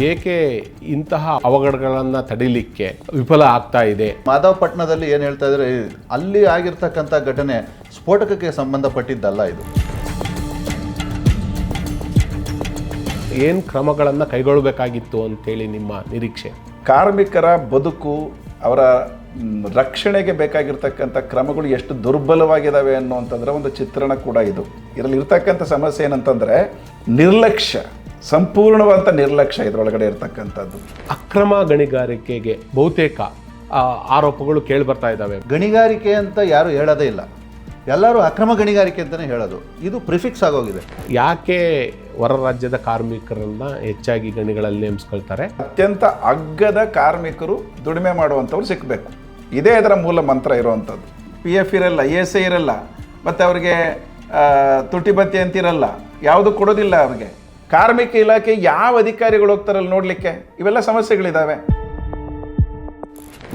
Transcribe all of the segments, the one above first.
ಏಕೆ ಇಂತಹ ಅವಘಡಗಳನ್ನು ತಡಿಲಿಕ್ಕೆ ವಿಫಲ ಆಗ್ತಾ ಇದೆ? ಮಾಧವಪಟ್ಟಣದಲ್ಲಿ ಏನು ಹೇಳ್ತಾ ಇದ್ದಾರೆ, ಅಲ್ಲಿ ಆಗಿರ್ತಕ್ಕಂಥ ಘಟನೆ ಸ್ಫೋಟಕಕ್ಕೆ ಸಂಬಂಧಪಟ್ಟಿದ್ದಲ್ಲ. ಇದು ಏನು ಕ್ರಮಗಳನ್ನು ಕೈಗೊಳ್ಳಬೇಕಾಗಿತ್ತು ಅಂತೇಳಿ ನಿಮ್ಮ ನಿರೀಕ್ಷೆ? ಕಾರ್ಮಿಕರ ಬದುಕು, ಅವರ ರಕ್ಷಣೆಗೆ ಬೇಕಾಗಿರ್ತಕ್ಕಂಥ ಕ್ರಮಗಳು ಎಷ್ಟು ದುರ್ಬಲವಾಗಿದ್ದಾವೆ ಅನ್ನುವಂಥದ್ರ ಒಂದು ಚಿತ್ರಣ ಕೂಡ ಇದು. ಇದರಲ್ಲಿ ಇರ್ತಕ್ಕಂಥ ಸಮಸ್ಯೆ ಏನಂತಂದರೆ ನಿರ್ಲಕ್ಷ್ಯ, ಸಂಪೂರ್ಣವಾದ ನಿರ್ಲಕ್ಷ್ಯ ಇದರೊಳಗಡೆ ಇರ್ತಕ್ಕಂಥದ್ದು. ಅಕ್ರಮ ಗಣಿಗಾರಿಕೆಗೆ ಬಹುತೇಕ ಆರೋಪಗಳು ಕೇಳಿ ಬರ್ತಾ ಇದ್ದಾವೆ. ಗಣಿಗಾರಿಕೆ ಅಂತ ಯಾರು ಹೇಳೋದೇ ಇಲ್ಲ, ಎಲ್ಲರೂ ಅಕ್ರಮ ಗಣಿಗಾರಿಕೆ ಅಂತಲೇ ಹೇಳೋದು. ಇದು ಪ್ರಿಫಿಕ್ಸ್ ಆಗೋಗಿದೆ. ಯಾಕೆ ಹೊರ ರಾಜ್ಯದ ಕಾರ್ಮಿಕರನ್ನ ಹೆಚ್ಚಾಗಿ ಗಣಿಗಳಲ್ಲಿ ನೇಮಿಸ್ಕೊಳ್ತಾರೆ? ಅತ್ಯಂತ ಅಗ್ಗದ ಕಾರ್ಮಿಕರು ದುಡಿಮೆ ಮಾಡುವಂಥವ್ರು ಸಿಕ್ಕಬೇಕು. ಇದೇ ಅದರ ಮೂಲ ಮಂತ್ರ ಇರುವಂಥದ್ದು. PF ಇರಲ್ಲ, ESI ಇರಲ್ಲ, ಮತ್ತು ಅವ್ರಿಗೆ ತುಟಿ ಬತ್ತಿ ಅಂತಿರಲ್ಲ, ಯಾವುದು ಕೊಡೋದಿಲ್ಲ ಅವ್ರಿಗೆ. ಕಾರ್ಮಿಕ ಇಲಾಖೆ ಯಾವ ಅಧಿಕಾರಿಗಳು ಹೋಗ್ತಾರಲ್ಲ ನೋಡಲಿಕ್ಕೆ, ಇವೆಲ್ಲ ಸಮಸ್ಯೆಗಳಿದ್ದಾವೆ.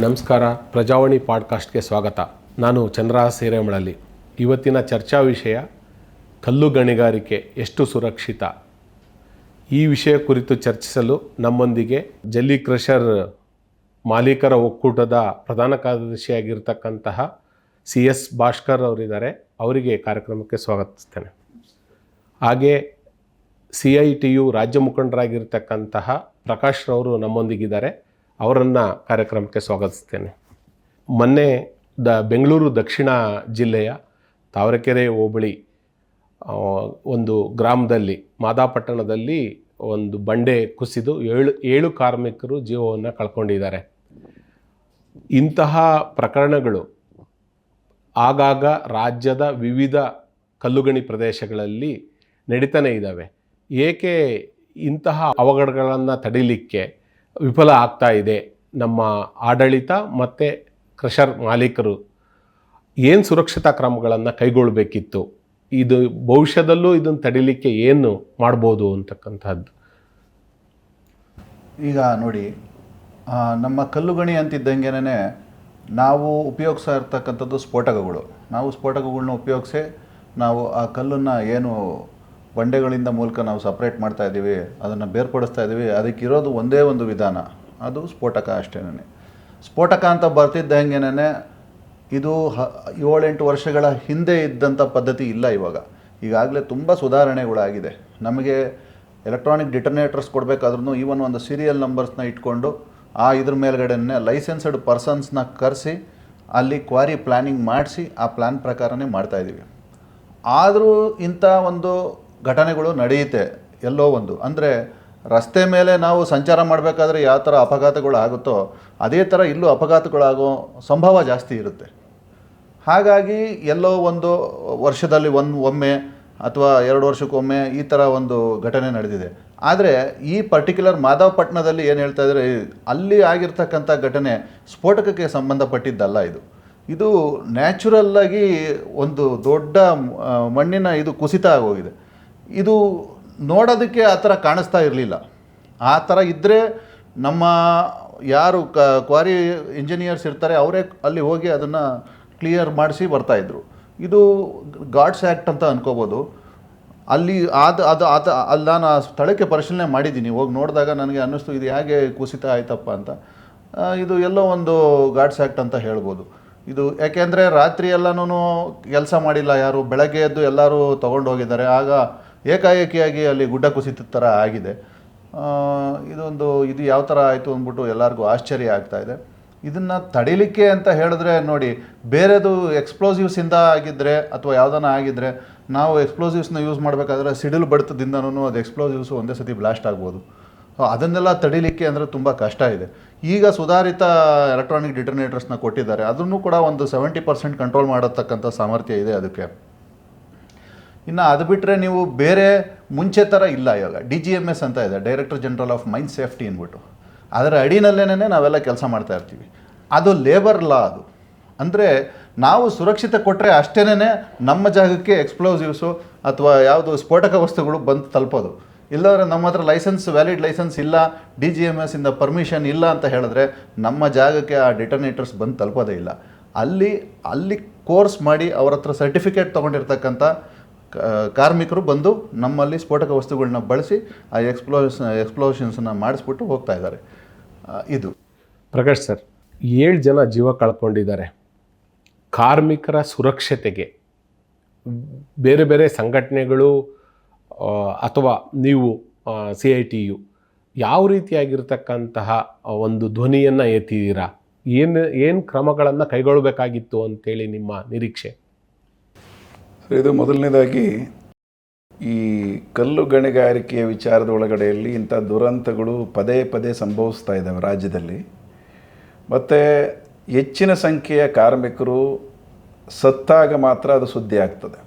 ನಮಸ್ಕಾರ, ಪ್ರಜಾವಾಣಿ ಪಾಡ್ಕಾಸ್ಟ್ಗೆ ಸ್ವಾಗತ. ನಾನು ಚಂದ್ರಹಾಸ್ ಹಿರೇಮಳಲ್ಲಿ. ಇವತ್ತಿನ ಚರ್ಚಾ ವಿಷಯ ಕಲ್ಲು ಗಣಿಗಾರಿಕೆ ಎಷ್ಟು ಸುರಕ್ಷಿತ. ಈ ವಿಷಯ ಕುರಿತು ಚರ್ಚಿಸಲು ನಮ್ಮೊಂದಿಗೆ ಜಲ್ಲಿ ಕ್ರಷರ್ ಮಾಲೀಕರ ಒಕ್ಕೂಟದ ಪ್ರಧಾನ ಕಾರ್ಯದರ್ಶಿಯಾಗಿರ್ತಕ್ಕಂತಹ CS ಭಾಸ್ಕರ್ ಅವರಿದ್ದಾರೆ. ಅವರಿಗೆ ಕಾರ್ಯಕ್ರಮಕ್ಕೆ ಸ್ವಾಗತಿಸ್ತೇನೆ. ಹಾಗೆ CITU ರಾಜ್ಯ ಮುಖಂಡರಾಗಿರ್ತಕ್ಕಂತಹ ಪ್ರಕಾಶ್ ರವರು ನಮ್ಮೊಂದಿಗಿದ್ದಾರೆ. ಅವರನ್ನು ಕಾರ್ಯಕ್ರಮಕ್ಕೆ ಸ್ವಾಗತಿಸ್ತೇನೆ. ಮೊನ್ನೆ ಬೆಂಗಳೂರು ದಕ್ಷಿಣ ಜಿಲ್ಲೆಯ ತಾವರೆಕೆರೆ ಹೋಬಳಿ ಒಂದು ಗ್ರಾಮದಲ್ಲಿ, ಮಾದಾಪಟ್ಟಣದಲ್ಲಿ ಒಂದು ಬಂಡೆ ಕುಸಿದು ಏಳು ಕಾರ್ಮಿಕರು ಜೀವವನ್ನು ಕಳ್ಕೊಂಡಿದ್ದಾರೆ. ಇಂತಹ ಪ್ರಕರಣಗಳು ಆಗಾಗ ರಾಜ್ಯದ ವಿವಿಧ ಕಲ್ಲುಗಣಿ ಪ್ರದೇಶಗಳಲ್ಲಿ ನಡೀತಾನೆ ಇದ್ದಾವೆ. ಏಕೆ ಇಂತಹ ಅವಘಡಗಳನ್ನು ತಡಿಲಿಕ್ಕೆ ವಿಫಲ ಆಗ್ತಾ ಇದೆ ನಮ್ಮ ಆಡಳಿತ ಮತ್ತು ಕ್ರಷರ್ ಮಾಲೀಕರು? ಏನು ಸುರಕ್ಷತಾ ಕ್ರಮಗಳನ್ನು ಕೈಗೊಳ್ಳಬೇಕಿತ್ತು? ಇದು ಭವಿಷ್ಯದಲ್ಲೂ ಇದನ್ನು ತಡಿಲಿಕ್ಕೆ ಏನು ಮಾಡ್ಬೋದು ಅಂತಕ್ಕಂಥದ್ದು. ಈಗ ನೋಡಿ, ನಮ್ಮ ಕಲ್ಲುಗಣಿ ಅಂತಿದ್ದಂಗೆನೇ ನಾವು ಉಪಯೋಗಿಸ್ತಾ ಇರ್ತಕ್ಕಂಥದ್ದು ಸ್ಫೋಟಕಗಳು. ನಾವು ಸ್ಫೋಟಕಗಳನ್ನ ಉಪಯೋಗಿಸಿ ನಾವು ಆ ಕಲ್ಲನ್ನು ಏನು ಬಂಡೆಗಳಿಂದ ಮೂಲಕ ನಾವು ಸಪ್ರೇಟ್ ಮಾಡ್ತಾ ಇದ್ದೀವಿ, ಅದನ್ನು ಬೇರ್ಪಡಿಸ್ತಾ ಇದ್ದೀವಿ. ಅದಕ್ಕಿರೋದು ಒಂದೇ ಒಂದು ವಿಧಾನ, ಅದು ಸ್ಫೋಟಕ ಅಷ್ಟೇನೆ. ಸ್ಫೋಟಕ ಅಂತ ಬರ್ತಿದ್ದಂಗೆನೇ ಇದು 7-8 ವರ್ಷಗಳ ಹಿಂದೆ ಇದ್ದಂಥ ಪದ್ಧತಿ ಇಲ್ಲ. ಈಗಾಗಲೇ ತುಂಬ ಸುಧಾರಣೆಗಳಾಗಿದೆ. ನಮಗೆ ಎಲೆಕ್ಟ್ರಾನಿಕ್ ಡಿಟರ್ನೇಟರ್ಸ್ ಕೊಡಬೇಕಾದ್ರೂ ಈವನ್ ಒಂದು ಸೀರಿಯಲ್ ನಂಬರ್ಸ್ನ ಇಟ್ಕೊಂಡು ಇದ್ರ ಮೇಲ್ಗಡೆನೇ ಲೈಸೆನ್ಸ್ಡ್ ಪರ್ಸನ್ಸ್ನ ಕರೆಸಿ ಅಲ್ಲಿ ಕ್ವಾರಿ ಪ್ಲ್ಯಾನಿಂಗ್ ಮಾಡಿಸಿ ಆ ಪ್ಲ್ಯಾನ್ ಪ್ರಕಾರನೇ ಮಾಡ್ತಾಯಿದ್ದೀವಿ. ಆದರೂ ಇಂಥ ಒಂದು ಘಟನೆಗಳು ನಡೆಯುತ್ತೆ ಎಲ್ಲೋ ಒಂದು. ಅಂದರೆ ರಸ್ತೆ ಮೇಲೆ ನಾವು ಸಂಚಾರ ಮಾಡಬೇಕಾದ್ರೆ ಯಾವ ಥರ ಅಪಘಾತಗಳು ಆಗುತ್ತೋ ಅದೇ ಥರ ಇಲ್ಲೂ ಅಪಘಾತಗಳಾಗೋ ಸಂಭವ ಜಾಸ್ತಿ ಇರುತ್ತೆ. ಹಾಗಾಗಿ ಎಲ್ಲೋ ಒಂದು ವರ್ಷದಲ್ಲಿ ಒಮ್ಮೆ ಅಥವಾ 2 ವರ್ಷಕ್ಕೊಮ್ಮೆ ಈ ಥರ ಒಂದು ಘಟನೆ ನಡೆದಿದೆ. ಆದರೆ ಈ ಪರ್ಟಿಕ್ಯುಲರ್ ಮಾಧವಪಟ್ಟಣದಲ್ಲಿ ಏನು ಹೇಳ್ತಾ ಇದ್ದಾರೆ, ಅಲ್ಲಿ ಆಗಿರ್ತಕ್ಕಂಥ ಘಟನೆ ಸ್ಫೋಟಕಕ್ಕೆ ಸಂಬಂಧಪಟ್ಟಿದ್ದಲ್ಲ. ಇದು ನ್ಯಾಚುರಲ್ಲಾಗಿ ಒಂದು ದೊಡ್ಡ ಮಣ್ಣಿನ ಇದು ಕುಸಿತ ಆಗೋಗಿದೆ. ಇದು ನೋಡೋದಕ್ಕೆ ಆ ಥರ ಕಾಣಿಸ್ತಾ ಇರಲಿಲ್ಲ. ಆ ಥರ ಇದ್ದರೆ ನಮ್ಮ ಯಾರು ಕ್ವಾರಿ ಇಂಜಿನಿಯರ್ಸ್ ಇರ್ತಾರೆ ಅವರೇ ಅಲ್ಲಿ ಹೋಗಿ ಅದನ್ನು ಕ್ಲಿಯರ್ ಮಾಡಿಸಿ ಬರ್ತಾಯಿದ್ರು. ಇದು ಗಾಡ್ಸ್ ಆ್ಯಕ್ಟ್ ಅಂತ ಅನ್ಕೋಬೋದು. ಅಲ್ಲಿ ಅಲ್ಲಿ ನಾನು ಆ ಸ್ಥಳಕ್ಕೆ ಪರಿಶೀಲನೆ ಮಾಡಿದ್ದೀನಿ. ಹೋಗಿ ನೋಡಿದಾಗ ನನಗೆ ಅನ್ನಿಸ್ತು ಇದು ಹೇಗೆ ಕುಸಿತ ಆಯ್ತಪ್ಪ ಅಂತ. ಇದು ಎಲ್ಲೋ ಒಂದು ಗಾಡ್ಸ್ ಆ್ಯಕ್ಟ್ ಅಂತ ಹೇಳ್ಬೋದು. ಇದು ಯಾಕೆಂದರೆ ರಾತ್ರಿ ಎಲ್ಲನೂ ಕೆಲಸ ಮಾಡಿಲ್ಲ ಯಾರು, ಬೆಳಗ್ಗೆ ಎದ್ದು ಎಲ್ಲರೂ ತೊಗೊಂಡು ಹೋಗಿದ್ದಾರೆ. ಆಗ ಏಕಾಏಕಿಯಾಗಿ ಅಲ್ಲಿ ಗುಡ್ಡ ಕುಸಿತ ಥರ ಆಗಿದೆ. ಇದು ಯಾವ ಥರ ಆಯಿತು ಅಂದ್ಬಿಟ್ಟು ಎಲ್ಲರಿಗೂ ಆಶ್ಚರ್ಯ ಆಗ್ತಾಯಿದೆ. ಇದನ್ನು ತಡಿಲಿಕ್ಕೆ ಅಂತ ಹೇಳಿದ್ರೆ ನೋಡಿ, ಬೇರೆದು ಎಕ್ಸ್ಪ್ಲೋಸಿವ್ಸಿಂದ ಆಗಿದ್ದರೆ ಅಥವಾ ಯಾವುದನ್ನ ಆಗಿದ್ದರೆ ನಾವು ಎಕ್ಸ್ಪ್ಲೋಸಿವ್ಸ್ನ ಯೂಸ್ ಮಾಡಬೇಕಾದ್ರೆ ಸಿಡಿಲು ಬಡಿತದಿಂದನೂ ಅದು ಎಕ್ಸ್ಪ್ಲೋಸಿವ್ಸು ಒಂದೇ ಸತಿ ಬ್ಲಾಸ್ಟ್ ಆಗ್ಬೋದು. ಅದನ್ನೆಲ್ಲ ತಡಿಲಿಕ್ಕೆ ಅಂದರೆ ತುಂಬ ಕಷ್ಟ ಇದೆ. ಈಗ ಸುಧಾರಿತ ಎಲೆಕ್ಟ್ರಾನಿಕ್ ಡಿಟರ್ನೇಟರ್ಸ್ನ ಕೊಟ್ಟಿದ್ದಾರೆ. ಅದನ್ನು ಕೂಡ ಒಂದು 70% ಕಂಟ್ರೋಲ್ ಮಾಡತಕ್ಕಂಥ ಸಾಮರ್ಥ್ಯ ಇದೆ ಅದಕ್ಕೆ. ಇನ್ನು ಅದು ಬಿಟ್ಟರೆ ನೀವು ಬೇರೆ ಮುಂಚೆ ಥರ ಇಲ್ಲ. ಇವಾಗ DGMS ಅಂತ ಇದೆ, director general of main safety ಅಂದ್ಬಿಟ್ಟು. ಅದರ ಅಡಿನಲ್ಲೇನೇ ನಾವೆಲ್ಲ ಕೆಲಸ ಮಾಡ್ತಾ ಇರ್ತೀವಿ. ಅದು ಲೇಬರ್ ಲಾ. ಅದು ಅಂದರೆ ನಾವು ಸುರಕ್ಷಿತ ಕೊಟ್ಟರೆ ಅಷ್ಟೇನೆ ನಮ್ಮ ಜಾಗಕ್ಕೆ ಎಕ್ಸ್ಪ್ಲೋಸಿವ್ಸು ಅಥವಾ ಯಾವುದು ಸ್ಫೋಟಕ ವಸ್ತುಗಳು ಬಂದು ತಲುಪೋದು. ಇಲ್ಲದ್ರೆ ನಮ್ಮ ಹತ್ರ ವ್ಯಾಲಿಡ್ ಲೈಸೆನ್ಸ್ ಇಲ್ಲ, DGMS ಇಂದ ಪರ್ಮಿಷನ್ ಇಲ್ಲ ಅಂತ ಹೇಳಿದ್ರೆ ನಮ್ಮ ಜಾಗಕ್ಕೆ ಆ ಡಿಟರ್ನೇಟರ್ಸ್ ಬಂದು ತಲುಪೋದೇ ಇಲ್ಲ. ಅಲ್ಲಿ ಕೋರ್ಸ್ ಮಾಡಿ ಅವ್ರ ಹತ್ರ ಸರ್ಟಿಫಿಕೇಟ್ ತೊಗೊಂಡಿರ್ತಕ್ಕಂಥ ಕಾರ್ಮಿಕರು ಬಂದು ನಮ್ಮಲ್ಲಿ ಸ್ಫೋಟಕ ವಸ್ತುಗಳನ್ನ ಬಳಸಿ ಆ ಎಕ್ಸ್ಪ್ಲೋಷನ್ಸನ್ನು ಮಾಡಿಸ್ಬಿಟ್ಟು ಹೋಗ್ತಾ ಇದ್ದಾರೆ. ಇದು ಪ್ರಕಾಶ್ ಸರ್, 7 ಜನ ಜೀವ ಕಳ್ಕೊಂಡಿದ್ದಾರೆ. ಕಾರ್ಮಿಕರ ಸುರಕ್ಷತೆಗೆ ಬೇರೆ ಬೇರೆ ಸಂಘಟನೆಗಳು ಅಥವಾ ನೀವು CITU ಯಾವ ರೀತಿಯಾಗಿರ್ತಕ್ಕಂತಹ ಒಂದು ಧ್ವನಿಯನ್ನು ಎತ್ತಿದ್ದೀರಾ? ಏನು ಕ್ರಮಗಳನ್ನು ಕೈಗೊಳ್ಳಬೇಕಾಗಿತ್ತು ಅಂತೇಳಿ ನಿಮ್ಮ ನಿರೀಕ್ಷೆ? ಇದು ಮೊದಲನೇದಾಗಿ ಈ ಕಲ್ಲು ಗಣಿಗಾರಿಕೆಯ ವಿಚಾರದ ಒಳಗಡೆಯಲ್ಲಿ ಇಂಥ ದುರಂತಗಳು ಪದೇ ಪದೇ ಸಂಭವಿಸ್ತಾ ಇದ್ದಾವೆ ರಾಜ್ಯದಲ್ಲಿ. ಮತ್ತು ಹೆಚ್ಚಿನ ಸಂಖ್ಯೆಯ ಕಾರ್ಮಿಕರು ಸತ್ತಾಗ ಮಾತ್ರ ಅದು ಸುದ್ದಿ ಆಗ್ತದೆ.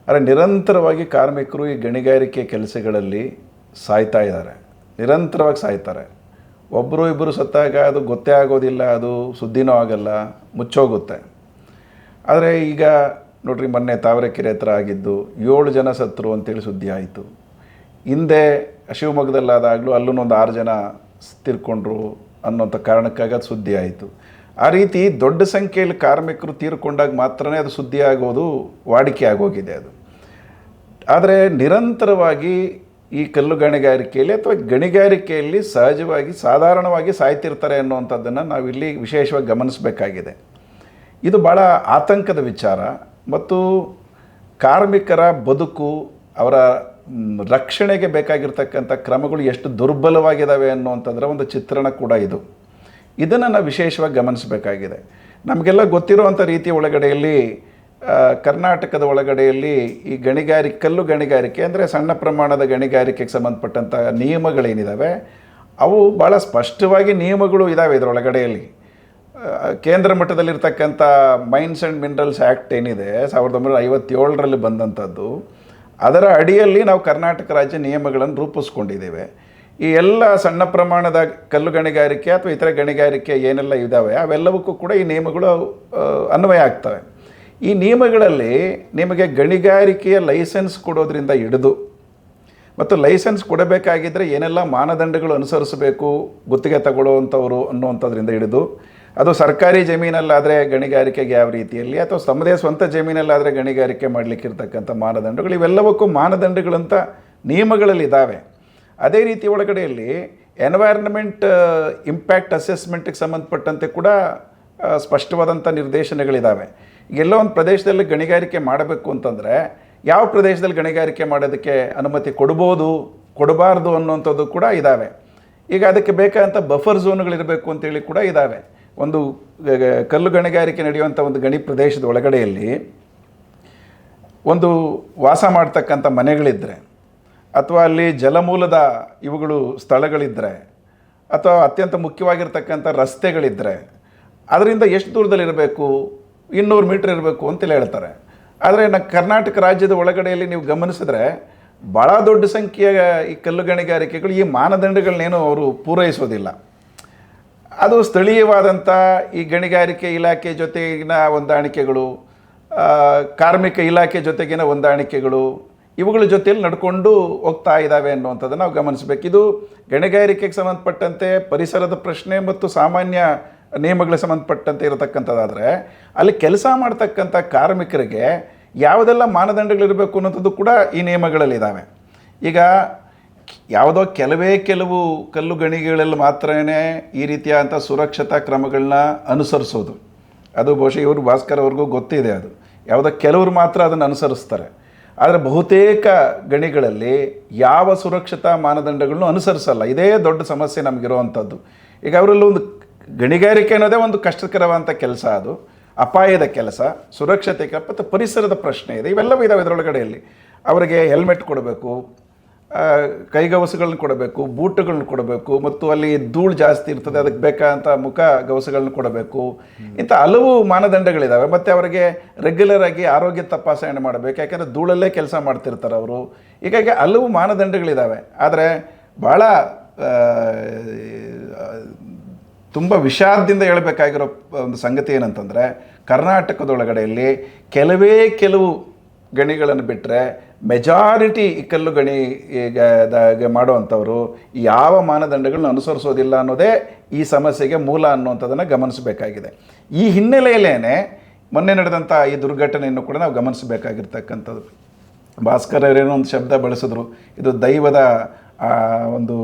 ಆದರೆ ನಿರಂತರವಾಗಿ ಕಾರ್ಮಿಕರು ಈ ಗಣಿಗಾರಿಕೆ ಕೆಲಸಗಳಲ್ಲಿ ಸಾಯ್ತಾ ಇದ್ದಾರೆ, ನಿರಂತರವಾಗಿ ಸಾಯ್ತಾರೆ. ಒಬ್ಬರು ಇಬ್ಬರು ಸತ್ತಾಗ ಅದು ಗೊತ್ತೇ ಆಗೋದಿಲ್ಲ, ಅದು ಸುದ್ದಿನೂ ಆಗಲ್ಲ, ಮುಚ್ಚೋಗುತ್ತೆ. ಆದರೆ ಈಗ ನೋಡ್ರಿ, ಮೊನ್ನೆ ತಾವರೆಕೆರೆ ಹತ್ರ ಆಗಿದ್ದು 7 ಜನ ಸತ್ತರು ಅಂತೇಳಿ ಸುದ್ದಿ ಆಯಿತು. ಹಿಂದೆ ಶಿವಮೊಗ್ಗದಲ್ಲಾದಾಗಲೂ ಅಲ್ಲೂ ಒಂದು 6 ಜನ ತೀರ್ಕೊಂಡ್ರು ಅನ್ನೋಂಥ ಕಾರಣಕ್ಕಾಗಿ ಅದು ಸುದ್ದಿ ಆಯಿತು. ಆ ರೀತಿ ದೊಡ್ಡ ಸಂಖ್ಯೆಯಲ್ಲಿ ಕಾರ್ಮಿಕರು ತೀರ್ಕೊಂಡಾಗ ಮಾತ್ರನೇ ಅದು ಸುದ್ದಿ ಆಗೋದು ವಾಡಿಕೆ ಆಗೋಗಿದೆ ಅದು. ಆದರೆ ನಿರಂತರವಾಗಿ ಈ ಕಲ್ಲು ಗಣಿಗಾರಿಕೆಯಲ್ಲಿ ಅಥವಾ ಗಣಿಗಾರಿಕೆಯಲ್ಲಿ ಸಹಜವಾಗಿ ಸಾಧಾರಣವಾಗಿ ಸಾಯ್ತಿರ್ತಾರೆ ಅನ್ನುವಂಥದ್ದನ್ನು ನಾವಿಲ್ಲಿ ವಿಶೇಷವಾಗಿ ಗಮನಿಸಬೇಕಾಗಿದೆ. ಇದು ಭಾಳ ಆತಂಕದ ವಿಚಾರ ಮತ್ತು ಕಾರ್ಮಿಕರ ಬದುಕು, ಅವರ ರಕ್ಷಣೆಗೆ ಬೇಕಾಗಿರ್ತಕ್ಕಂಥ ಕ್ರಮಗಳು ಎಷ್ಟು ದುರ್ಬಲವಾಗಿದ್ದಾವೆ ಅನ್ನುವಂಥದ್ರ ಒಂದು ಚಿತ್ರಣ ಕೂಡ ಇದು. ಇದನ್ನು ನಾವು ವಿಶೇಷವಾಗಿ ಗಮನಿಸಬೇಕಾಗಿದೆ. ನಮಗೆಲ್ಲ ಗೊತ್ತಿರುವಂಥ ರೀತಿಯ ಒಳಗಡೆಯಲ್ಲಿ ಕರ್ನಾಟಕದ ಒಳಗಡೆಯಲ್ಲಿ ಈ ಕಲ್ಲು ಗಣಿಗಾರಿಕೆ ಅಂದರೆ ಸಣ್ಣ ಪ್ರಮಾಣದ ಗಣಿಗಾರಿಕೆಗೆ ಸಂಬಂಧಪಟ್ಟಂಥ ನಿಯಮಗಳೇನಿದ್ದಾವೆ ಅವು ಭಾಳ ಸ್ಪಷ್ಟವಾಗಿ ನಿಯಮಗಳು ಇದ್ದಾವೆ. ಇದರೊಳಗಡೆಯಲ್ಲಿ ಕೇಂದ್ರ ಮಟ್ಟದಲ್ಲಿರ್ತಕ್ಕಂಥ ಮೈನ್ಸ್ ಆ್ಯಂಡ್ ಮಿನರಲ್ಸ್ ಆ್ಯಕ್ಟ್ ಏನಿದೆ 1957ರಲ್ಲಿ ಬಂದಂಥದ್ದು, ಅದರ ಅಡಿಯಲ್ಲಿ ನಾವು ಕರ್ನಾಟಕ ರಾಜ್ಯ ನಿಯಮಗಳನ್ನು ರೂಪಿಸ್ಕೊಂಡಿದ್ದೇವೆ. ಈ ಎಲ್ಲ ಸಣ್ಣ ಪ್ರಮಾಣದ ಕಲ್ಲು ಗಣಿಗಾರಿಕೆ ಅಥವಾ ಇತರ ಗಣಿಗಾರಿಕೆ ಏನೆಲ್ಲ ಇದ್ದಾವೆ ಅವೆಲ್ಲವಕ್ಕೂ ಕೂಡ ಈ ನಿಯಮಗಳು ಅನ್ವಯ ಆಗ್ತವೆ. ಈ ನಿಯಮಗಳಲ್ಲಿ ನಿಮಗೆ ಗಣಿಗಾರಿಕೆಯ ಲೈಸೆನ್ಸ್ ಕೊಡೋದ್ರಿಂದ ಹಿಡಿದು ಮತ್ತು ಲೈಸೆನ್ಸ್ ಕೊಡಬೇಕಾಗಿದ್ದರೆ ಏನೆಲ್ಲ ಮಾನದಂಡಗಳು ಅನುಸರಿಸಬೇಕು ಗುತ್ತಿಗೆ ತಗೊಳ್ಳುವಂಥವ್ರು ಅನ್ನುವಂಥದ್ರಿಂದ ಹಿಡಿದು, ಅದು ಸರ್ಕಾರಿ ಜಮೀನಲ್ಲಾದರೆ ಗಣಿಗಾರಿಕೆಗೆ ಯಾವ ರೀತಿಯಲ್ಲಿ ಅಥವಾ ತಮ್ಮದೇ ಸ್ವಂತ ಜಮೀನಲ್ಲಾದರೆ ಗಣಿಗಾರಿಕೆ ಮಾಡಲಿಕ್ಕಿರ್ತಕ್ಕಂಥ ಮಾನದಂಡಗಳು, ಇವೆಲ್ಲವಕ್ಕೂ ಮಾನದಂಡಗಳಂಥ ನಿಯಮಗಳಲ್ಲಿದ್ದಾವೆ. ಅದೇ ರೀತಿ ಒಳಗಡೆಯಲ್ಲಿ ಎನ್ವೈರ್ನ್ಮೆಂಟ್ ಇಂಪ್ಯಾಕ್ಟ್ ಅಸೆಸ್ಮೆಂಟಿಗೆ ಸಂಬಂಧಪಟ್ಟಂತೆ ಕೂಡ ಸ್ಪಷ್ಟವಾದಂಥ ನಿರ್ದೇಶನಗಳಿದ್ದಾವೆ. ಎಲ್ಲೋ ಒಂದು ಪ್ರದೇಶದಲ್ಲಿ ಗಣಿಗಾರಿಕೆ ಮಾಡಬೇಕು ಅಂತಂದರೆ ಯಾವ ಪ್ರದೇಶದಲ್ಲಿ ಗಣಿಗಾರಿಕೆ ಮಾಡೋದಕ್ಕೆ ಅನುಮತಿ ಕೊಡ್ಬೋದು, ಕೊಡಬಾರ್ದು ಅನ್ನುವಂಥದ್ದು ಕೂಡ ಇದ್ದಾವೆ. ಈಗ ಅದಕ್ಕೆ ಬೇಕಾದಂಥ ಬಫರ್ ಝೋನ್ಗಳಿರಬೇಕು ಅಂತೇಳಿ ಕೂಡ ಇದ್ದಾವೆ. ಒಂದು ಕಲ್ಲು ಗಣಿಗಾರಿಕೆ ನಡೆಯುವಂಥ ಒಂದು ಗಣಿ ಪ್ರದೇಶದ ಒಳಗಡೆಯಲ್ಲಿ ಒಂದು ವಾಸ ಮಾಡ್ತಕ್ಕಂಥ ಮನೆಗಳಿದ್ದರೆ ಅಥವಾ ಅಲ್ಲಿ ಜಲಮೂಲದ ಇವುಗಳು ಸ್ಥಳಗಳಿದ್ದರೆ ಅಥವಾ ಅತ್ಯಂತ ಮುಖ್ಯವಾಗಿರ್ತಕ್ಕಂಥ ರಸ್ತೆಗಳಿದ್ದರೆ ಅದರಿಂದ ಎಷ್ಟು ದೂರದಲ್ಲಿರಬೇಕು, 200 ಮೀಟ್ರ್ ಇರಬೇಕು ಅಂತೇಳಿ ಹೇಳ್ತಾರೆ. ಆದರೆ ಕರ್ನಾಟಕ ರಾಜ್ಯದ ಒಳಗಡೆಯಲ್ಲಿ ನೀವು ಗಮನಿಸಿದ್ರೆ ಭಾಳ ದೊಡ್ಡ ಸಂಖ್ಯೆಯ ಈ ಕಲ್ಲು ಗಣಿಗಾರಿಕೆಗಳು ಈ ಮಾನದಂಡಗಳನ್ನೇನು ಅವರು ಪೂರೈಸೋದಿಲ್ಲ. ಅದು ಸ್ಥಳೀಯವಾದಂಥ ಈ ಗಣಿಗಾರಿಕೆ ಇಲಾಖೆ ಜೊತೆಗಿನ ಹೊಂದಾಣಿಕೆಗಳು, ಕಾರ್ಮಿಕ ಇಲಾಖೆ ಜೊತೆಗಿನ ಹೊಂದಾಣಿಕೆಗಳು, ಇವುಗಳ ಜೊತೆಯಲ್ಲಿ ನಡ್ಕೊಂಡು ಹೋಗ್ತಾ ಇದ್ದಾವೆ ಅನ್ನುವಂಥದ್ದನ್ನು ನಾವು ಗಮನಿಸಬೇಕು. ಇದು ಗಣಿಗಾರಿಕೆಗೆ ಸಂಬಂಧಪಟ್ಟಂತೆ ಪರಿಸರದ ಪ್ರಶ್ನೆ ಮತ್ತು ಸಾಮಾನ್ಯ ನಿಯಮಗಳಿಗೆ ಸಂಬಂಧಪಟ್ಟಂತೆ ಇರತಕ್ಕಂಥದ್ದಾದರೆ ಅಲ್ಲಿ ಕೆಲಸ ಮಾಡ್ತಕ್ಕಂಥ ಕಾರ್ಮಿಕರಿಗೆ ಯಾವುದೆಲ್ಲ ಮಾನದಂಡಗಳಿರಬೇಕು ಅನ್ನೋಂಥದ್ದು ಕೂಡ ಈ ನಿಯಮಗಳಲ್ಲಿದ್ದಾವೆ. ಈಗ ಯಾವುದೋ ಕೆಲವು ಕಲ್ಲು ಗಣಿಗಳಲ್ಲಿ ಮಾತ್ರನೇ ಈ ರೀತಿಯಾದಂಥ ಸುರಕ್ಷತಾ ಕ್ರಮಗಳನ್ನ ಅನುಸರಿಸೋದು, ಅದು ಬಹುಶಃ ಇವರು ಭಾಸ್ಕರ್ ಅವ್ರಿಗೂ ಗೊತ್ತಿದೆ. ಅದು ಯಾವುದೋ ಕೆಲವರು ಮಾತ್ರ ಅದನ್ನು ಅನುಸರಿಸ್ತಾರೆ. ಆದರೆ ಬಹುತೇಕ ಗಣಿಗಳಲ್ಲಿ ಯಾವ ಸುರಕ್ಷತಾ ಮಾನದಂಡಗಳನ್ನು ಅನುಸರಿಸಲ್ಲ. ಇದೇ ದೊಡ್ಡ ಸಮಸ್ಯೆ ನಮಗಿರುವಂಥದ್ದು. ಈಗ ಅವರಲ್ಲಿ ಒಂದು ಗಣಿಗಾರಿಕೆ ಅನ್ನೋದೇ ಒಂದು ಕಷ್ಟಕರವಾದಂಥ ಕೆಲಸ, ಅದು ಅಪಾಯದ ಕೆಲಸ, ಸುರಕ್ಷತೆ ಮತ್ತು ಪರಿಸರದ ಪ್ರಶ್ನೆ ಇದೆ, ಇವೆಲ್ಲವೂ ಇದ್ದಾವೆ ಇದರೊಳಗಡೆಯಲ್ಲಿ. ಅವರಿಗೆ ಹೆಲ್ಮೆಟ್ ಕೊಡಬೇಕು, ಕೈಗವಸುಗಳನ್ನ ಕೊಡಬೇಕು, ಬೂಟುಗಳನ್ನ ಕೊಡಬೇಕು, ಮತ್ತು ಅಲ್ಲಿ ಧೂಳು ಜಾಸ್ತಿ ಇರ್ತದೆ ಅದಕ್ಕೆ ಬೇಕಾದಂಥ ಮುಖ ಗವಸುಗಳನ್ನ ಕೊಡಬೇಕು. ಇಂಥ ಹಲವು ಮಾನದಂಡಗಳಿದ್ದಾವೆ. ಮತ್ತು ಅವರಿಗೆ ರೆಗ್ಯುಲರ್ ಆಗಿ ಆರೋಗ್ಯ ತಪಾಸಣೆ ಮಾಡಬೇಕು, ಯಾಕೆಂದರೆ ಧೂಳಲ್ಲೇ ಕೆಲಸ ಮಾಡ್ತಿರ್ತಾರೆ ಅವರು. ಹೀಗಾಗಿ ಹಲವು ಮಾನದಂಡಗಳಿದ್ದಾವೆ. ಆದರೆ ಭಾಳ ತುಂಬ ವಿಷಾದದಿಂದ ಹೇಳಬೇಕಾಗಿರೋ ಒಂದು ಸಂಗತಿ ಏನಂತಂದರೆ ಕರ್ನಾಟಕದೊಳಗಡೆಯಲ್ಲಿ ಕೆಲವು ಗಣಿಗಳನ್ನು ಬಿಟ್ಟರೆ ಮೆಜಾರಿಟಿ ಈ ಕಲ್ಲು ಗಣಿ ಮಾಡುವಂಥವರು ಯಾವ ಮಾನದಂಡಗಳನ್ನ ಅನುಸರಿಸೋದಿಲ್ಲ ಅನ್ನೋದೇ ಈ ಸಮಸ್ಯೆಗೆ ಮೂಲ ಅನ್ನುವಂಥದ್ದನ್ನು ಗಮನಿಸಬೇಕಾಗಿದೆ. ಈ ಹಿನ್ನೆಲೆಯಲ್ಲೇ ಮೊನ್ನೆ ನಡೆದಂಥ ಈ ದುರ್ಘಟನೆಯನ್ನು ಕೂಡ ನಾವು ಗಮನಿಸಬೇಕಾಗಿರ್ತಕ್ಕಂಥದ್ದು. ಭಾಸ್ಕರ್ ಅವರೇನೋ ಒಂದು ಶಬ್ದ ಬಳಸಿದ್ರು, ಇದು ದೈವದ ಒಂದು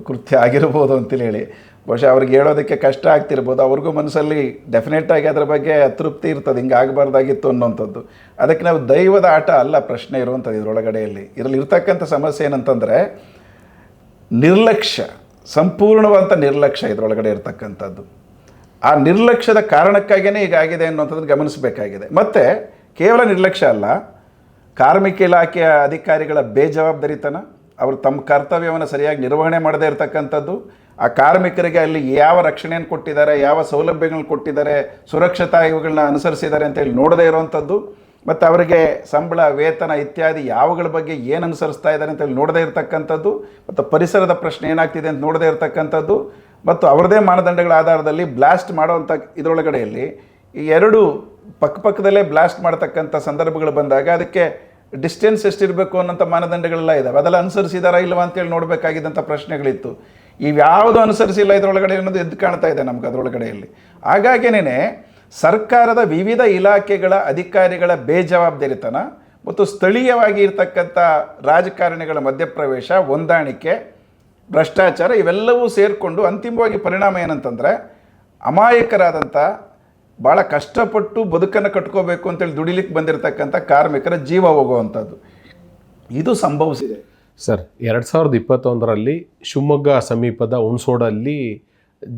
ಕೃತ್ಯ ಆಗಿರ್ಬೋದು ಅಂತೇಳಿ ಹೇಳಿ. ಬಹುಶಃ ಅವ್ರಿಗೆ ಹೇಳೋದಕ್ಕೆ ಕಷ್ಟ ಆಗ್ತಿರ್ಬೋದು, ಅವ್ರಿಗೂ ಮನಸ್ಸಲ್ಲಿ ಡೆಫಿನೆಟಾಗಿ ಅದರ ಬಗ್ಗೆ ಅತೃಪ್ತಿ ಇರ್ತದೆ, ಹಿಂಗೆ ಆಗಬಾರ್ದಾಗಿತ್ತು ಅನ್ನೋಂಥದ್ದು. ಅದಕ್ಕೆ ನಾವು ದೈವದ ಆಟ ಅಲ್ಲ ಪ್ರಶ್ನೆ ಇರುವಂಥದ್ದು ಇದರೊಳಗಡೆಯಲ್ಲಿ. ಇದರಲ್ಲಿ ಇರ್ತಕ್ಕಂಥ ಸಮಸ್ಯೆ ಏನಂತಂದರೆ ನಿರ್ಲಕ್ಷ್ಯ, ಸಂಪೂರ್ಣವಾದಂಥ ನಿರ್ಲಕ್ಷ್ಯ ಇದರೊಳಗಡೆ ಇರ್ತಕ್ಕಂಥದ್ದು. ಆ ನಿರ್ಲಕ್ಷ್ಯದ ಕಾರಣಕ್ಕಾಗಿಯೇ ಹೀಗಾಗಿದೆ ಅನ್ನೋಂಥದ್ದನ್ನು ಗಮನಿಸಬೇಕಾಗಿದೆ. ಮತ್ತು ಕೇವಲ ನಿರ್ಲಕ್ಷ್ಯ ಅಲ್ಲ, ಕಾರ್ಮಿಕ ಇಲಾಖೆಯ ಅಧಿಕಾರಿಗಳ ಬೇಜವಾಬ್ದಾರಿತನ, ಅವರು ತಮ್ಮ ಕರ್ತವ್ಯವನ್ನು ಸರಿಯಾಗಿ ನಿರ್ವಹಣೆ ಮಾಡದೇ ಇರತಕ್ಕಂಥದ್ದು, ಆ ಕಾರ್ಮಿಕರಿಗೆ ಅಲ್ಲಿ ಯಾವ ರಕ್ಷಣೆಯನ್ನು ಕೊಟ್ಟಿದ್ದಾರೆ, ಯಾವ ಸೌಲಭ್ಯಗಳನ್ನ ಕೊಟ್ಟಿದ್ದಾರೆ, ಸುರಕ್ಷತಾ ಇವುಗಳನ್ನ ಅನುಸರಿಸಿದ್ದಾರೆ ಅಂತೇಳಿ ನೋಡದೇ ಇರುವಂಥದ್ದು, ಮತ್ತು ಅವರಿಗೆ ಸಂಬಳ, ವೇತನ ಇತ್ಯಾದಿ ಯಾವುಗಳ ಬಗ್ಗೆ ಏನು ಅನುಸರಿಸ್ತಾ ಇದ್ದಾರೆ ಅಂತೇಳಿ ನೋಡದೇ ಇರತಕ್ಕಂಥದ್ದು, ಮತ್ತು ಪರಿಸರದ ಪ್ರಶ್ನೆ ಏನಾಗ್ತಿದೆ ಅಂತ ನೋಡದೇ ಇರತಕ್ಕಂಥದ್ದು, ಮತ್ತು ಅವರದೇ ಮಾನದಂಡಗಳ ಆಧಾರದಲ್ಲಿ ಬ್ಲಾಸ್ಟ್ ಮಾಡೋವಂಥ ಇದರೊಳಗಡೆಯಲ್ಲಿ ಈ ಎರಡು ಪಕ್ಕದಲ್ಲೇ ಬ್ಲಾಸ್ಟ್ ಮಾಡ್ತಕ್ಕಂಥ ಸಂದರ್ಭಗಳು ಬಂದಾಗ ಅದಕ್ಕೆ ಡಿಸ್ಟೆನ್ಸ್ ಎಷ್ಟಿರಬೇಕು ಅನ್ನೋಂಥ ಮಾನದಂಡಗಳೆಲ್ಲ ಇದ್ದಾವೆ. ಅದೆಲ್ಲ ಅನುಸರಿಸಿದಾರಾ ಇಲ್ವಾ ಅಂತೇಳಿ ನೋಡಬೇಕಾಗಿದ್ದಂಥ ಪ್ರಶ್ನೆಗಳಿತ್ತು. ಇವ್ಯಾವುದು ಅನುಸರಿಸಿಲ್ಲ ಇದರೊಳಗಡೆ ಅನ್ನೋದು ಎದ್ದು ಕಾಣ್ತಾ ಇದೆ ನಮ್ಗೆ ಅದರೊಳಗಡೆಯಲ್ಲಿ. ಹಾಗಾಗಿಯೇ ಸರ್ಕಾರದ ವಿವಿಧ ಇಲಾಖೆಗಳ ಅಧಿಕಾರಿಗಳ ಬೇಜವಾಬ್ದಾರಿತನ ಮತ್ತು ಸ್ಥಳೀಯವಾಗಿ ಇರ್ತಕ್ಕಂಥ ರಾಜಕಾರಣಿಗಳ ಮಧ್ಯಪ್ರವೇಶ, ಹೊಂದಾಣಿಕೆ, ಭ್ರಷ್ಟಾಚಾರ ಇವೆಲ್ಲವೂ ಸೇರಿಕೊಂಡು ಅಂತಿಮವಾಗಿ ಪರಿಣಾಮ ಏನಂತಂದರೆ ಅಮಾಯಕರಾದಂಥ ಭಾಳ ಕಷ್ಟಪಟ್ಟು ಬದುಕನ್ನು ಕಟ್ಕೋಬೇಕು ಅಂತೇಳಿ ದುಡಿಲಿಕ್ಕೆ ಬಂದಿರತಕ್ಕಂಥ ಕಾರ್ಮಿಕರ ಜೀವ ಹೋಗುವಂಥದ್ದು ಇದು ಸಂಭವಿಸಿದೆ. ಸರ್, 2021ರಲ್ಲಿ ಶಿವಮೊಗ್ಗ ಸಮೀಪದ ಹುಣಸೋಡಲ್ಲಿ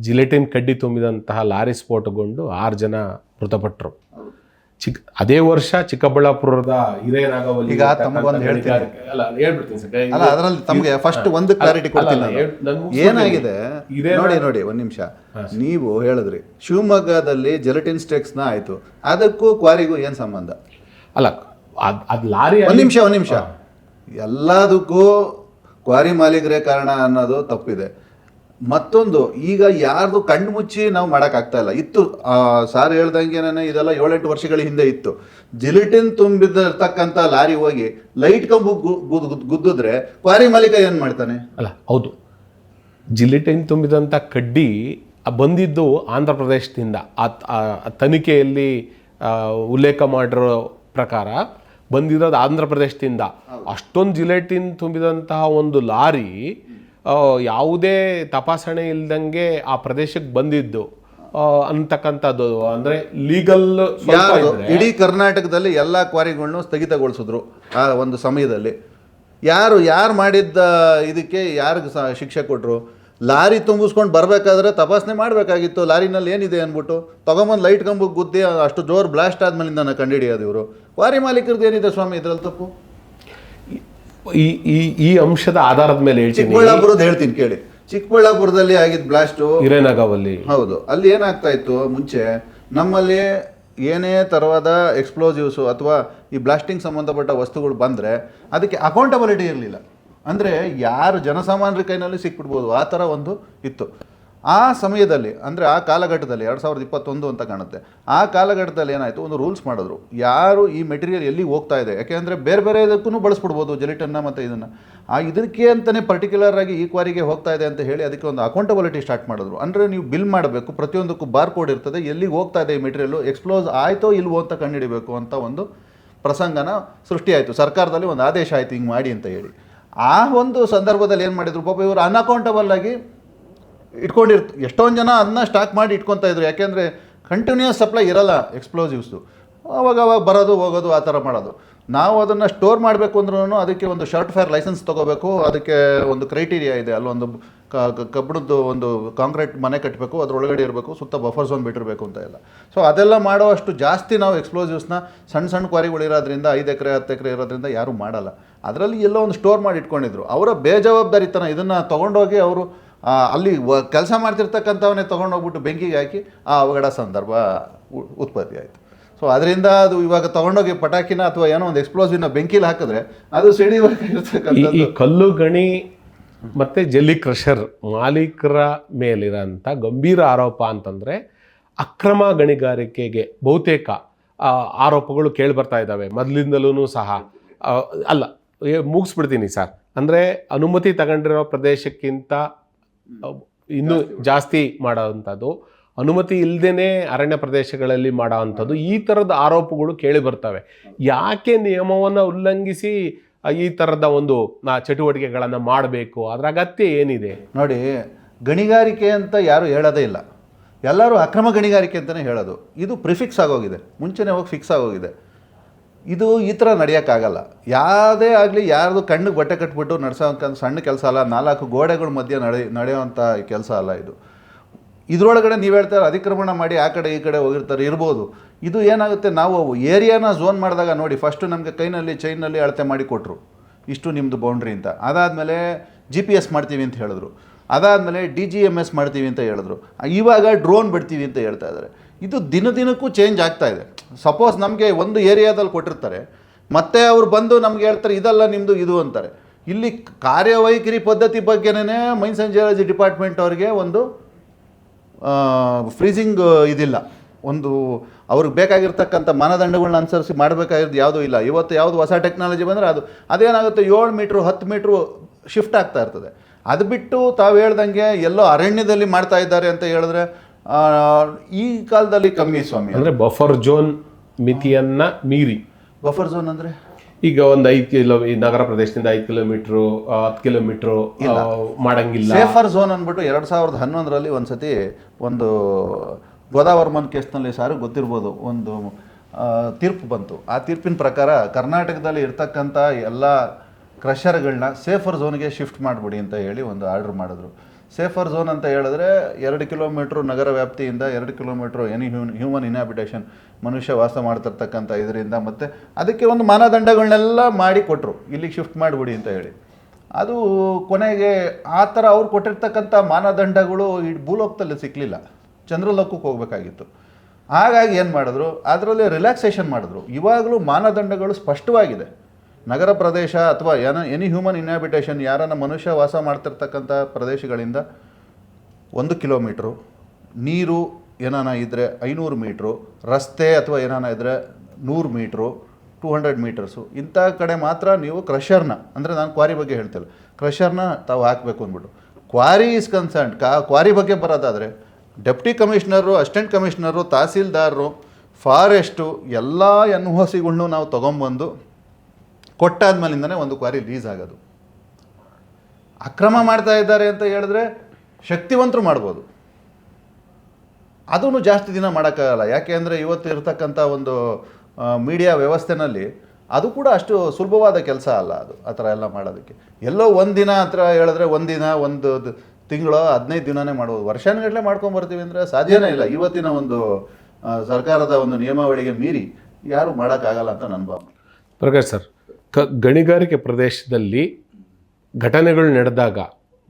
ಜಿಲೆಟಿನ್ ಕಡ್ಡಿ ತುಂಬಿದಂತಹ ಲಾರಿ ಸ್ಫೋಟಗೊಂಡು 6 ಜನ ಮೃತಪಟ್ಟರು. ಅದೇ ವರ್ಷ ಚಿಕ್ಕಬಳ್ಳಾಪುರದ ಹಿರೇನಾಗವಲ್ಲಿ ಈಗ ತಮಗೊಂದು ಹೇಳ್ತೀನಿ, ಅಲ್ಲ ಹೇಳ್ಬಿಡ್ತೀನಿ ಸರ್, ಅಲ್ಲ ಅದರಲ್ಲಿ ತಮಗೆ ಫಸ್ಟ್ ಒಂದು ಕ್ಲಾರಿಟಿ ಕೊಡ್ತೀನಿ. ಏನಾಗಿದೆ ನೋಡಿ ಒಂದು ನಿಮಿಷ, ನೀವು ಹೇಳಿದ್ರಿ ಶಿವಮೊಗ್ಗದಲ್ಲಿ ಜೆಲಟಿನ್ ಸ್ಟೆಕ್ಸ್ನ ಆಯ್ತು, ಅದಕ್ಕೂ ಕ್ವಾರಿಗೂ ಏನು ಸಂಬಂಧ? ಅಲ್ಲ ಅದು ಲಾರಿ, ಒಂದು ನಿಮಿಷ, ಎಲ್ಲದಕ್ಕೂ ಕ್ವಾರಿ ಮಾಲೀಕರೇ ಕಾರಣ ಅನ್ನೋದು ತಪ್ಪಿದೆ. ಮತ್ತೊಂದು, ಈಗ ಯಾರ್ದು ಕಣ್ಣು ಮುಚ್ಚಿ ನಾವು ಮಾಡೋಕ್ಕಾಗ್ತಾ ಇಲ್ಲ. ಇತ್ತು ಸಾರ್ ಹೇಳ್ದಂಗೆನೇ ಇದೆಲ್ಲ 7-8 ವರ್ಷಗಳ ಹಿಂದೆ ಇತ್ತು. ಜಿಲಿಟಿನ್ ತುಂಬಿದಿರ್ತಕ್ಕಂಥ ಲಾರಿ ಹೋಗಿ ಲೈಟ್ ಕಂಬು ಗುದ್ದಿದ್ರೆ ಕ್ವಾರಿ ಮಾಲೀಕ ಏನು ಮಾಡ್ತಾನೆ? ಅಲ್ಲ ಹೌದು, ಜಿಲಿಟಿನ್ ತುಂಬಿದಂಥ ಕಡ್ಡಿ ಬಂದಿದ್ದು ಆಂಧ್ರ ಪ್ರದೇಶದಿಂದ. ಆ ತನಿಖೆಯಲ್ಲಿ ಉಲ್ಲೇಖ ಮಾಡಿರೋ ಪ್ರಕಾರ ಬಂದಿರೋದು ಆಂಧ್ರ ಪ್ರದೇಶದಿಂದ. ಅಷ್ಟೊಂದು ಜಿಲೆಟಿನ್ ತುಂಬಿದಂತಹ ಒಂದು ಲಾರಿ ಯಾವುದೇ ತಪಾಸಣೆ ಇಲ್ದಂಗೆ ಆ ಪ್ರದೇಶಕ್ಕೆ ಬಂದಿದ್ದು ಅಂತಕ್ಕಂಥದ್ದು ಅಂದರೆ ಲೀಗಲ್. ಇಡೀ ಕರ್ನಾಟಕದಲ್ಲಿ ಎಲ್ಲ ಕ್ವಾರಿಗಳನ್ನು ಸ್ಥಗಿತಗೊಳಿಸಿದ್ರು ಆ ಒಂದು ಸಮಯದಲ್ಲಿ. ಯಾರು ಮಾಡಿದ್ದ ಇದಕ್ಕೆ ಯಾರಿಗೆ ಶಿಕ್ಷೆ ಕೊಟ್ಟರು? ಲಾರಿ ತುಂಬಿಸ್ಕೊಂಡು ಬರಬೇಕಾದ್ರೆ ತಪಾಸಣೆ ಮಾಡಬೇಕಾಗಿತ್ತು, ಲಾರಿನಲ್ಲಿ ಏನಿದೆ ಅಂದ್ಬಿಟ್ಟು ತೊಗೊಂಬಂದು ಲೈಟ್ ಕಂಬಕ್ಕೆ ಗುದ್ದಿ ಅಷ್ಟು ಜೋರು ಬ್ಲಾಸ್ಟ್ ಆದ್ಮೇಲಿಂದ ಕಂಡುಹಿಡಿಯೋದು ಇವರು. ಕ್ವಾರಿ ಮಾಲೀಕರದ್ದು ಏನಿದೆ ಸ್ವಾಮಿ ಇದರಲ್ಲಿ ತಪ್ಪು? ಈ ಅಂಶದ ಆಧಾರದ ಮೇಲೆ ಚಿಕ್ಕಬಳ್ಳಾಪುರದ ಹೇಳ್ತೀನಿ ಕೇಳಿ. ಚಿಕ್ಕಬಳ್ಳಾಪುರದಲ್ಲಿ ಆಗಿದ್ದ ಬ್ಲಾಸ್ಟು ಹಿರೇನಾಗವಲ್ಲಿ, ಹೌದು, ಅಲ್ಲಿ ಏನಾಗ್ತಾ ಇತ್ತು ಮುಂಚೆ ನಮ್ಮಲ್ಲಿ ಏನೇ ಥರವಾದ ಎಕ್ಸ್ಪ್ಲೋಸಿವ್ಸು ಅಥವಾ ಈ ಬ್ಲಾಸ್ಟಿಂಗ್ ಸಂಬಂಧಪಟ್ಟ ವಸ್ತುಗಳು ಬಂದರೆ ಅದಕ್ಕೆ ಅಕೌಂಟಬಿಲಿಟಿ ಇರಲಿಲ್ಲ. ಅಂದರೆ ಯಾರು ಜನಸಾಮಾನ್ಯರ ಕೈನಲ್ಲಿ ಸಿಕ್ಬಿಡ್ಬೋದು ಆ ಥರ ಒಂದು ಇತ್ತು ಆ ಸಮಯದಲ್ಲಿ. ಅಂದರೆ ಆ ಕಾಲಘಟ್ಟದಲ್ಲಿ 2021 ಅಂತ ಕಾಣುತ್ತೆ. ಆ ಕಾಲಘಟ್ಟದಲ್ಲಿ ಏನಾಯಿತು, ಒಂದು ರೂಲ್ಸ್ ಮಾಡಿದ್ರು, ಯಾರು ಈ ಮೆಟೀರಿಯಲ್ ಎಲ್ಲಿ ಹೋಗ್ತಾ ಇದೆ, ಯಾಕೆಂದರೆ ಬೇರೆ ಇದಕ್ಕೂ ಬಳಸ್ಬಿಡ್ಬೋದು ಜೆಲಿಟನ್ನ ಮತ್ತು ಇದನ್ನು. ಇದಕ್ಕೆ ಅಂತಲೇ ಪರ್ಟಿಕ್ಯುಲರ್ ಆಗಿ ಈ ಕ್ವಾರಿಗೆ ಹೋಗ್ತಾ ಇದೆ ಅಂತ ಹೇಳಿ ಅದಕ್ಕೆ ಒಂದು ಅಕೌಂಟಬಿಲಿಟಿ ಸ್ಟಾರ್ಟ್ ಮಾಡಿದ್ರು. ಅಂದರೆ ನೀವು ಬಿಲ್ ಮಾಡಬೇಕು, ಪ್ರತಿಯೊಂದಕ್ಕೂ ಬಾರ್ ಕೋಡ್ ಇರ್ತದೆ, ಎಲ್ಲಿಗೆ ಹೋಗ್ತಾ ಇದೆ ಈ ಮೆಟೀರಿಯಲ್ಲು, ಎಕ್ಸ್ಪ್ಲೋಸ್ ಆಯಿತೋ ಇಲ್ವೋ ಅಂತ ಕಂಡುಹಿಡಿಬೇಕು ಅಂತ ಒಂದು ಪ್ರಸಂಗನ ಸೃಷ್ಟಿಯಾಯಿತು. ಸರ್ಕಾರದಲ್ಲಿ ಒಂದು ಆದೇಶ ಆಯಿತು ಹಿಂಗೆ ಮಾಡಿ ಅಂತ ಹೇಳಿ. ಆ ಒಂದು ಸಂದರ್ಭದಲ್ಲಿ ಏನು ಮಾಡಿದ್ರು, ಪಾಪ ಇವರು ಅನ್ಅಕೌಂಟಬಲ್ ಆಗಿ ಎಷ್ಟೊಂದು ಜನ ಅದನ್ನ ಸ್ಟಾಕ್ ಮಾಡಿ ಇಟ್ಕೊತಾ ಇದ್ರು. ಯಾಕೆಂದರೆ ಕಂಟಿನ್ಯೂಸ್ ಸಪ್ಲೈ ಇರಲ್ಲ ಎಕ್ಸ್ಪ್ಲೋಸಿವ್ಸು, ಅವಾಗ ಬರೋದು ಹೋಗೋದು ಆ ಥರ ಮಾಡೋದು. ನಾವು ಅದನ್ನು ಸ್ಟೋರ್ ಮಾಡಬೇಕು ಅಂದ್ರೂ ಅದಕ್ಕೆ ಒಂದು ಶಾರ್ಟ್ ಫೈರ್ ಲೈಸೆನ್ಸ್ ತೊಗೋಬೇಕು, ಅದಕ್ಕೆ ಒಂದು ಕ್ರೈಟೀರಿಯಾ ಇದೆ. ಅಲ್ಲೊಂದು ಕಬ್ಬಿಣದ್ದು ಒಂದು ಕಾಂಕ್ರೀಟ್ ಮನೆ ಕಟ್ಟಬೇಕು, ಅದರೊಳಗಡೆ ಇರಬೇಕು, ಸುತ್ತ ಬಫರ್ ಝೋನ್ ಬಿಟ್ಟಿರಬೇಕು ಅಂತ ಎಲ್ಲ. ಸೊ ಅದೆಲ್ಲ ಮಾಡೋ ಅಷ್ಟು ಜಾಸ್ತಿ ನಾವು ಎಕ್ಸ್ಪ್ಲೋಸಿವ್ಸ್ನ ಸಣ್ಣ ಕ್ವಾರಿಗಳು ಇರೋದ್ರಿಂದ 5 ಎಕರೆ 10 ಎಕರೆ ಇರೋದ್ರಿಂದ ಯಾರೂ ಮಾಡಲ್ಲ. ಅದರಲ್ಲಿ ಎಲ್ಲೋ ಒಂದು ಸ್ಟೋರ್ ಮಾಡಿ ಇಟ್ಕೊಂಡಿದ್ರು. ಅವರ ಬೇಜವಾಬ್ದಾರಿತನ ಇದನ್ನು ತೊಗೊಂಡೋಗಿ ಅವರು ಅಲ್ಲಿ ಕೆಲಸ ಮಾಡ್ತಿರ್ತಕ್ಕಂಥವನ್ನೇ ತೊಗೊಂಡೋಗ್ಬಿಟ್ಟು ಬೆಂಕಿಗೆ ಹಾಕಿ ಆ ಅವಘಡ ಸಂದರ್ಭ ಉತ್ಪತ್ತಿ ಆಯಿತು. ಸೊ ಅದರಿಂದ ಅದು ಇವಾಗ ತೊಗೊಂಡೋಗಿ ಪಟಾಕಿನ ಅಥವಾ ಏನೋ ಒಂದು ಎಕ್ಸ್ಪ್ಲೋಸಿವ್ನ ಬೆಂಕಿಲಿ ಹಾಕಿದ್ರೆ ಅದು ಸಿಡಿವಾಗಿರ್ತಕ್ಕಂಥ ಈ ಕಲ್ಲು ಗಣಿ ಮತ್ತು ಜಲ್ಲಿ ಕ್ರಷರ್ ಮಾಲೀಕರ ಮೇಲಿರೋಂಥ ಗಂಭೀರ ಆರೋಪ ಅಂತಂದರೆ ಅಕ್ರಮ ಗಣಿಗಾರಿಕೆಗೆ ಬಹುತೇಕ ಆರೋಪಗಳು ಕೇಳಿಬರ್ತಾ ಇದ್ದಾವೆ ಮೊದಲಿಂದಲೂ ಸಹ. ಅಲ್ಲ ಮುಗಿಸ್ಬಿಡ್ತೀನಿ ಸರ್. ಅಂದರೆ ಅನುಮತಿ ತಗೊಂಡಿರೋ ಪ್ರದೇಶಕ್ಕಿಂತ ಇನ್ನೂ ಜಾಸ್ತಿ ಮಾಡೋವಂಥದ್ದು, ಅನುಮತಿ ಇಲ್ಲದೇ ಅರಣ್ಯ ಪ್ರದೇಶಗಳಲ್ಲಿ ಮಾಡೋವಂಥದ್ದು, ಈ ಥರದ ಆರೋಪಗಳು ಕೇಳಿ ಬರ್ತವೆ. ಯಾಕೆ ನಿಯಮವನ್ನು ಉಲ್ಲಂಘಿಸಿ ಈ ಥರದ ಒಂದು ಚಟುವಟಿಕೆಗಳನ್ನು ಮಾಡಬೇಕು, ಅದರ ಅಗತ್ಯ ಏನಿದೆ? ನೋಡಿ, ಗಣಿಗಾರಿಕೆ ಅಂತ ಯಾರು ಹೇಳೋದೇ ಇಲ್ಲ, ಎಲ್ಲರೂ ಅಕ್ರಮ ಗಣಿಗಾರಿಕೆ ಅಂತಲೇ ಹೇಳೋದು. ಇದು ಪ್ರಿಫಿಕ್ಸ್ ಆಗೋಗಿದೆ, ಮುಂಚೆನೇ ಹೋಗಿ ಫಿಕ್ಸ್ ಆಗೋಗಿದೆ. ಇದು ಈ ಥರ ನಡೆಯೋಕ್ಕಾಗಲ್ಲ. ಯಾವುದೇ ಆಗಲಿ ಯಾರ್ದು ಕಣ್ಣಿಗೆ ಬಟ್ಟೆ ಕಟ್ಬಿಟ್ಟು ನಡೆಸೋಂಥ ಸಣ್ಣ ಕೆಲಸ ಅಲ್ಲ, 4 ಗೋಡೆಗಳ ಮಧ್ಯೆ ನಡೆಯೋವಂಥ ಕೆಲಸ ಅಲ್ಲ ಇದು. ಇದರೊಳಗಡೆ ನೀವು ಹೇಳ್ತಾರೆ ಅತಿಕ್ರಮಣ ಮಾಡಿ ಆ ಕಡೆ ಈ ಕಡೆ ಹೋಗಿರ್ತಾರೆ, ಇರ್ಬೋದು. ಇದು ಏನಾಗುತ್ತೆ, ನಾವು ಏರಿಯಾನ ಝೋನ್ ಮಾಡಿದಾಗ ನೋಡಿ, ಫಸ್ಟು ನಮಗೆ ಕೈನಲ್ಲಿ ಚೈನಲ್ಲಿ ಅಳತೆ ಮಾಡಿ ಕೊಟ್ಟರು, ಇಷ್ಟು ನಿಮ್ಮದು ಬೌಂಡ್ರಿ ಅಂತ. ಅದಾದಮೇಲೆ GPS ಮಾಡ್ತೀವಿ ಅಂತ ಹೇಳಿದ್ರು, ಅದಾದಮೇಲೆ DGMS ಮಾಡ್ತೀವಿ ಅಂತ ಹೇಳಿದ್ರು, ಇವಾಗ ಡ್ರೋನ್ ಬಿಡ್ತೀವಿ ಅಂತ ಹೇಳ್ತಾ ಇದ್ದಾರೆ. ಇದು ದಿನಕ್ಕೂ ಚೇಂಜ್ ಆಗ್ತಾ ಇದೆ. ಸಪೋಸ್ ನಮಗೆ ಒಂದು ಏರಿಯಾದಲ್ಲಿ ಕೊಟ್ಟಿರ್ತಾರೆ, ಮತ್ತೆ ಅವ್ರು ಬಂದು ನಮ್ಗೆ ಹೇಳ್ತಾರೆ ಇದಲ್ಲ ನಿಮ್ಮದು ಇದು ಅಂತಾರೆ. ಇಲ್ಲಿ ಕಾರ್ಯವೈಖರಿ ಪದ್ಧತಿ ಬಗ್ಗೆನೇ ಮೈನ್ಸ್ ಆ್ಯಂಡ್ ಜಿಯಾಲಜಿ ಡಿಪಾರ್ಟ್ಮೆಂಟ್ ಅವ್ರಿಗೆ ಒಂದು ಫ್ರೀಸಿಂಗ್ ಇದಿಲ್ಲ, ಒಂದು ಅವ್ರಿಗೆ ಬೇಕಾಗಿರ್ತಕ್ಕಂಥ ಮಾನದಂಡಗಳನ್ನ ಅನುಸರಿಸಿ ಮಾಡಬೇಕಾಗಿರೋದು ಯಾವುದೂ ಇಲ್ಲ. ಇವತ್ತು ಯಾವುದು ಹೊಸ ಟೆಕ್ನಾಲಜಿ ಬಂದರೆ ಅದೇನಾಗುತ್ತೆ, 7 ಮೀಟ್ರು 10 ಮೀಟ್ರು ಶಿಫ್ಟ್ ಆಗ್ತಾ ಇರ್ತದೆ. ಅದು ಬಿಟ್ಟು ತಾವು ಹೇಳ್ದಂಗೆ ಎಲ್ಲೋ ಅರಣ್ಯದಲ್ಲಿ ಮಾಡ್ತಾ ಇದ್ದಾರೆ ಅಂತ ಹೇಳಿದ್ರೆ ಈ ಕಾಲದಲ್ಲಿ ಕಮ್ಮಿ ಸ್ವಾಮಿ. ಅಂದರೆ ಬಫರ್ ಝೋನ್ ಮಿತಿಯನ್ನು ಮೀರಿ. ಬಫರ್ ಝೋನ್ ಅಂದರೆ ಈಗ ಒಂದು 5 ಕಿಲೋ, ಈ ನಗರ ಪ್ರದೇಶದಿಂದ 5 ಕಿಲೋಮೀಟ್ರು 10 ಕಿಲೋಮೀಟ್ರು ಮಾಡಂಗಿಲ್ಲ. ಸೇಫರ್ ಝೋನ್ ಅಂದ್ಬಿಟ್ಟು 2011ರಲ್ಲಿ ಒಂದ್ಸತಿ ಒಂದು ಗೋದಾವರ್ಮನ್ ಕೇಸ್ನಲ್ಲಿ ಸಾರು ಗೊತ್ತಿರ್ಬೋದು, ಒಂದು ತೀರ್ಪು ಬಂತು. ಆ ತೀರ್ಪಿನ ಪ್ರಕಾರ ಕರ್ನಾಟಕದಲ್ಲಿ ಇರ್ತಕ್ಕಂಥ ಎಲ್ಲ ಕ್ರಷರ್ಗಳನ್ನ ಸೇಫರ್ ಝೋನ್ಗೆ ಶಿಫ್ಟ್ ಮಾಡಿಬಿಡಿ ಅಂತ ಹೇಳಿ ಒಂದು ಆರ್ಡ್ರ್ ಮಾಡಿದ್ರು. ಸೇಫರ್ ಝೋನ್ ಅಂತ ಹೇಳಿದ್ರೆ 2 ಕಿಲೋಮೀಟ್ರು ನಗರ ವ್ಯಾಪ್ತಿಯಿಂದ 2 ಕಿಲೋಮೀಟ್ರು ಹ್ಯೂಮನ್ ಇನ್ಹ್ಯಾಬಿಟೇಷನ್, ಮನುಷ್ಯ ವಾಸ ಮಾಡ್ತಿರ್ತಕ್ಕಂಥ ಇದರಿಂದ, ಮತ್ತು ಅದಕ್ಕೆ ಒಂದು ಮಾನದಂಡಗಳನ್ನೆಲ್ಲ ಮಾಡಿ ಕೊಟ್ಟರು, ಇಲ್ಲಿಗೆ ಶಿಫ್ಟ್ ಮಾಡಿಬಿಡಿ ಅಂತ ಹೇಳಿ. ಅದು ಕೊನೆಗೆ ಆ ಥರ ಅವ್ರು ಕೊಟ್ಟಿರ್ತಕ್ಕಂಥ ಮಾನದಂಡಗಳು ಈ ಭೂಲೋಕದಲ್ಲಿ ಸಿಕ್ಕಲಿಲ್ಲ, ಚಂದ್ರಲೋಕಕ್ಕೆ ಹೋಗಬೇಕಾಗಿತ್ತು. ಹಾಗಾಗಿ ಏನು ಮಾಡಿದ್ರು, ಅದರಲ್ಲಿ ರಿಲ್ಯಾಕ್ಸೇಷನ್ ಮಾಡಿದ್ರು. ಇವಾಗಲೂ ಮಾನದಂಡಗಳು ಸ್ಪಷ್ಟವಾಗಿದೆ. ನಗರ ಪ್ರದೇಶ ಅಥವಾ ಎನಿ ಹ್ಯೂಮನ್ ಇನ್ಹ್ಯಾಬಿಟೇಷನ್, ಯಾರನ್ನ ಮನುಷ್ಯ ವಾಸ ಮಾಡ್ತಿರ್ತಕ್ಕಂಥ ಪ್ರದೇಶಗಳಿಂದ 1 ಕಿಲೋಮೀಟ್ರು, ನೀರು ಏನಾನ ಇದ್ದರೆ 500 ಮೀಟ್ರು, ರಸ್ತೆ ಅಥವಾ ಏನಾನ ಇದ್ದರೆ 100 ಮೀಟ್ರು, 200 ಮೀಟರ್ಸು, ಇಂಥ ಕಡೆ ಮಾತ್ರ ನೀವು ಕ್ರಷರ್ನ, ಅಂದರೆ ನಾನು ಕ್ವಾರಿ ಬಗ್ಗೆ ಹೇಳ್ತಿಲ್ಲ, ಕ್ರಷರ್ನ ತಾವು ಹಾಕಬೇಕು ಅಂದ್ಬಿಟ್ಟು. ಕ್ವಾರಿ ಈಸ್ ಕನ್ಸರ್ನ್, ಕ್ವಾರಿ ಬಗ್ಗೆ ಬರೋದಾದರೆ ಡೆಪ್ಟಿ ಕಮಿಷನರು, ಅಸಿಸ್ಟೆಂಟ್ ಕಮಿಷನರು, ತಹಸೀಲ್ದಾರರು, ಫಾರೆಸ್ಟು ಎಲ್ಲ NOCಗಳನ್ನೂ ನಾವು ತೊಗೊಂಬಂದು ಕೊಟ್ಟಾದ್ಮೇಲಿಂದನೇ ಒಂದು ಕ್ವಾರಿ ರಿಲೀಸ್ ಆಗೋದು. ಅಕ್ರಮ ಮಾಡ್ತಾ ಇದ್ದಾರೆ ಅಂತ ಹೇಳಿದ್ರೆ ಶಕ್ತಿವಂತರು ಮಾಡ್ಬೋದು, ಅದೂ ಜಾಸ್ತಿ ದಿನ ಮಾಡೋಕ್ಕಾಗಲ್ಲ. ಯಾಕೆ ಅಂದರೆ ಇವತ್ತು ಇರತಕ್ಕಂಥ ಒಂದು ಮೀಡಿಯಾ ವ್ಯವಸ್ಥೆನಲ್ಲಿ ಅದು ಕೂಡ ಅಷ್ಟು ಸುಲಭವಾದ ಕೆಲಸ ಅಲ್ಲ ಅದು, ಆ ಥರ ಎಲ್ಲ ಮಾಡೋದಕ್ಕೆ. ಎಲ್ಲೋ ಒಂದು ದಿನ ಹತ್ರ ಹೇಳಿದ್ರೆ ಒಂದಿನ, ಒಂದು ತಿಂಗಳು, 15 ದಿನನೇ ಮಾಡ್ಬೋದು. ವರ್ಷಾನುಗಟ್ಟಲೆ ಮಾಡ್ಕೊಂಬರ್ತೀವಿ ಅಂದರೆ ಸಾಧ್ಯನೇ ಇಲ್ಲ. ಇವತ್ತಿನ ಒಂದು ಸರ್ಕಾರದ ಒಂದು ನಿಯಮಾವಳಿಗೆ ಮೀರಿ ಯಾರು ಮಾಡೋಕ್ಕಾಗಲ್ಲ ಅಂತ ನನ್ನ ಭಾವನೆ. ಪ್ರಕಾಶ್ ಸರ್, ಗಣಿಗಾರಿಕೆ ಪ್ರದೇಶದಲ್ಲಿ ಘಟನೆಗಳು ನಡೆದಾಗ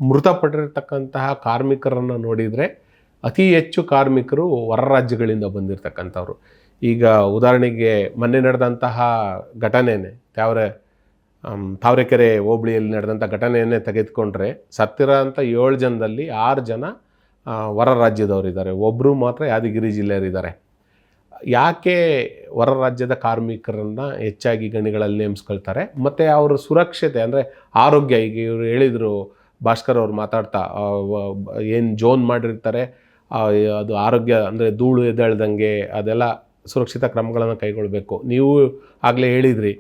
ಮೃತಪಟ್ಟಿರ್ತಕ್ಕಂತಹ ಕಾರ್ಮಿಕರನ್ನು ನೋಡಿದರೆ ಅತಿ ಹೆಚ್ಚು ಕಾರ್ಮಿಕರು ಹೊರ ರಾಜ್ಯಗಳಿಂದ ಬಂದಿರತಕ್ಕಂಥವ್ರು. ಈಗ ಉದಾಹರಣೆಗೆ ಮೊನ್ನೆ ನಡೆದಂತಹ ಘಟನೆಯೇ ತಾವರೆಕೆರೆ ಹೋಬಳಿಯಲ್ಲಿ ನಡೆದಂಥ ಘಟನೆಯನ್ನೇ ತೆಗೆದುಕೊಂಡ್ರೆ ಸತ್ತಿರೋಂಥ 7 ಜನದಲ್ಲಿ 6 ಜನ ಹೊರ ರಾಜ್ಯದವರಿದ್ದಾರೆ, ಒಬ್ಬರು ಮಾತ್ರ ಯಾದಗಿರಿ ಜಿಲ್ಲೆಯವರಿದ್ದಾರೆ. ಯಾಕೆ ಹೊರ ರಾಜ್ಯದ ಕಾರ್ಮಿಕರನ್ನು ಹೆಚ್ಚಾಗಿ ಗಣಿಗಳಲ್ಲಿ ನೇಮಿಸ್ಕೊಳ್ತಾರೆ? ಮತ್ತು ಅವರ ಸುರಕ್ಷತೆ ಅಂದರೆ ಆರೋಗ್ಯ, ಈಗ ಇವರು ಹೇಳಿದರು, ಭಾಸ್ಕರ್ ಅವ್ರು ಮಾತಾಡ್ತಾ, ಏನು ಝೋನ್ ಮಾಡಿರ್ತಾರೆ ಅದು ಆರೋಗ್ಯ ಅಂದರೆ ಧೂಳು ಎದ್ದೇಳ್ದಂಗೆ ಅದೆಲ್ಲ ಸುರಕ್ಷಿತ ಕ್ರಮಗಳನ್ನು ಕೈಗೊಳ್ಳಬೇಕು. ನೀವು ಆಗಲೇ ಹೇಳಿದ್ರಿ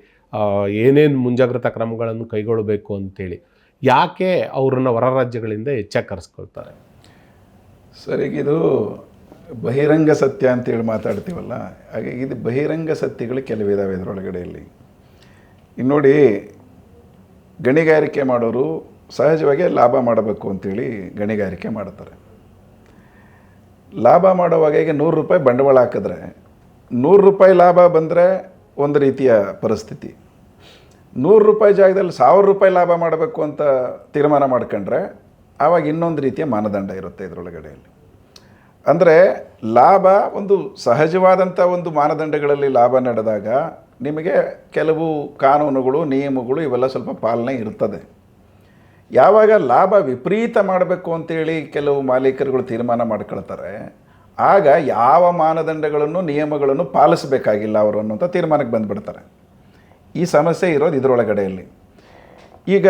ಏನೇನು ಮುಂಜಾಗ್ರತಾ ಕ್ರಮಗಳನ್ನು ಕೈಗೊಳ್ಳಬೇಕು ಅಂತೇಳಿ. ಯಾಕೆ ಅವ್ರನ್ನ ಹೊರ ರಾಜ್ಯಗಳಿಂದ ಹೆಚ್ಚಾಗಿ ಕರೆಸ್ಕೊಳ್ತಾರೆ? ಸರ್, ಈಗ ಇದು ಬಹಿರಂಗ ಸತ್ಯ ಅಂತೇಳಿ ಮಾತಾಡ್ತೀವಲ್ಲ, ಹಾಗೆ ಇದು ಬಹಿರಂಗ ಸತ್ಯಗಳು ಕೆಲವಿದಾವೆ ಇದರೊಳಗಡೆಯಲ್ಲಿ. ಇನ್ನು ನೋಡಿ, ಗಣಿಗಾರಿಕೆ ಮಾಡೋರು ಸಹಜವಾಗಿ ಲಾಭ ಮಾಡಬೇಕು ಅಂತೇಳಿ ಗಣಿಗಾರಿಕೆ ಮಾಡ್ತಾರೆ. ಲಾಭ ಮಾಡುವಾಗ ಈಗ 100 ರೂಪಾಯಿ ಬಂಡವಾಳ ಹಾಕಿದ್ರೆ 100 ರೂಪಾಯಿ ಲಾಭ ಬಂದರೆ ಒಂದು ರೀತಿಯ ಪರಿಸ್ಥಿತಿ. 100 ರೂಪಾಯಿ ಜಾಗದಲ್ಲಿ 1000 ರೂಪಾಯಿ ಲಾಭ ಮಾಡಬೇಕು ಅಂತ ತೀರ್ಮಾನ ಮಾಡ್ಕೊಂಡ್ರೆ ಆವಾಗ ಇನ್ನೊಂದು ರೀತಿಯ ಮಾನದಂಡ ಇರುತ್ತೆ ಇದರೊಳಗಡೆಯಲ್ಲಿ. ಅಂದರೆ ಲಾಭ ಒಂದು ಸಹಜವಾದಂಥ ಒಂದು ಮಾನದಂಡಗಳಲ್ಲಿ ಲಾಭ ನಡೆದಾಗ ನಿಮಗೆ ಕೆಲವು ಕಾನೂನುಗಳು, ನಿಯಮಗಳು ಇವೆಲ್ಲ ಸ್ವಲ್ಪ ಪಾಲನೆ ಇರ್ತದೆ. ಯಾವಾಗ ಲಾಭ ವಿಪರೀತ ಮಾಡಬೇಕು ಅಂತೇಳಿ ಕೆಲವು ಮಾಲೀಕರುಗಳು ತೀರ್ಮಾನ ಮಾಡ್ಕೊಳ್ತಾರೆ, ಆಗ ಯಾವ ಮಾನದಂಡಗಳನ್ನು, ನಿಯಮಗಳನ್ನು ಪಾಲಿಸಬೇಕಾಗಿಲ್ಲ ಅವರು ಅನ್ನೋಂಥ ತೀರ್ಮಾನಕ್ಕೆ ಬಂದುಬಿಡ್ತಾರೆ. ಈ ಸಮಸ್ಯೆ ಇರೋದು ಇದರೊಳಗಡೆಯಲ್ಲಿ. ಈಗ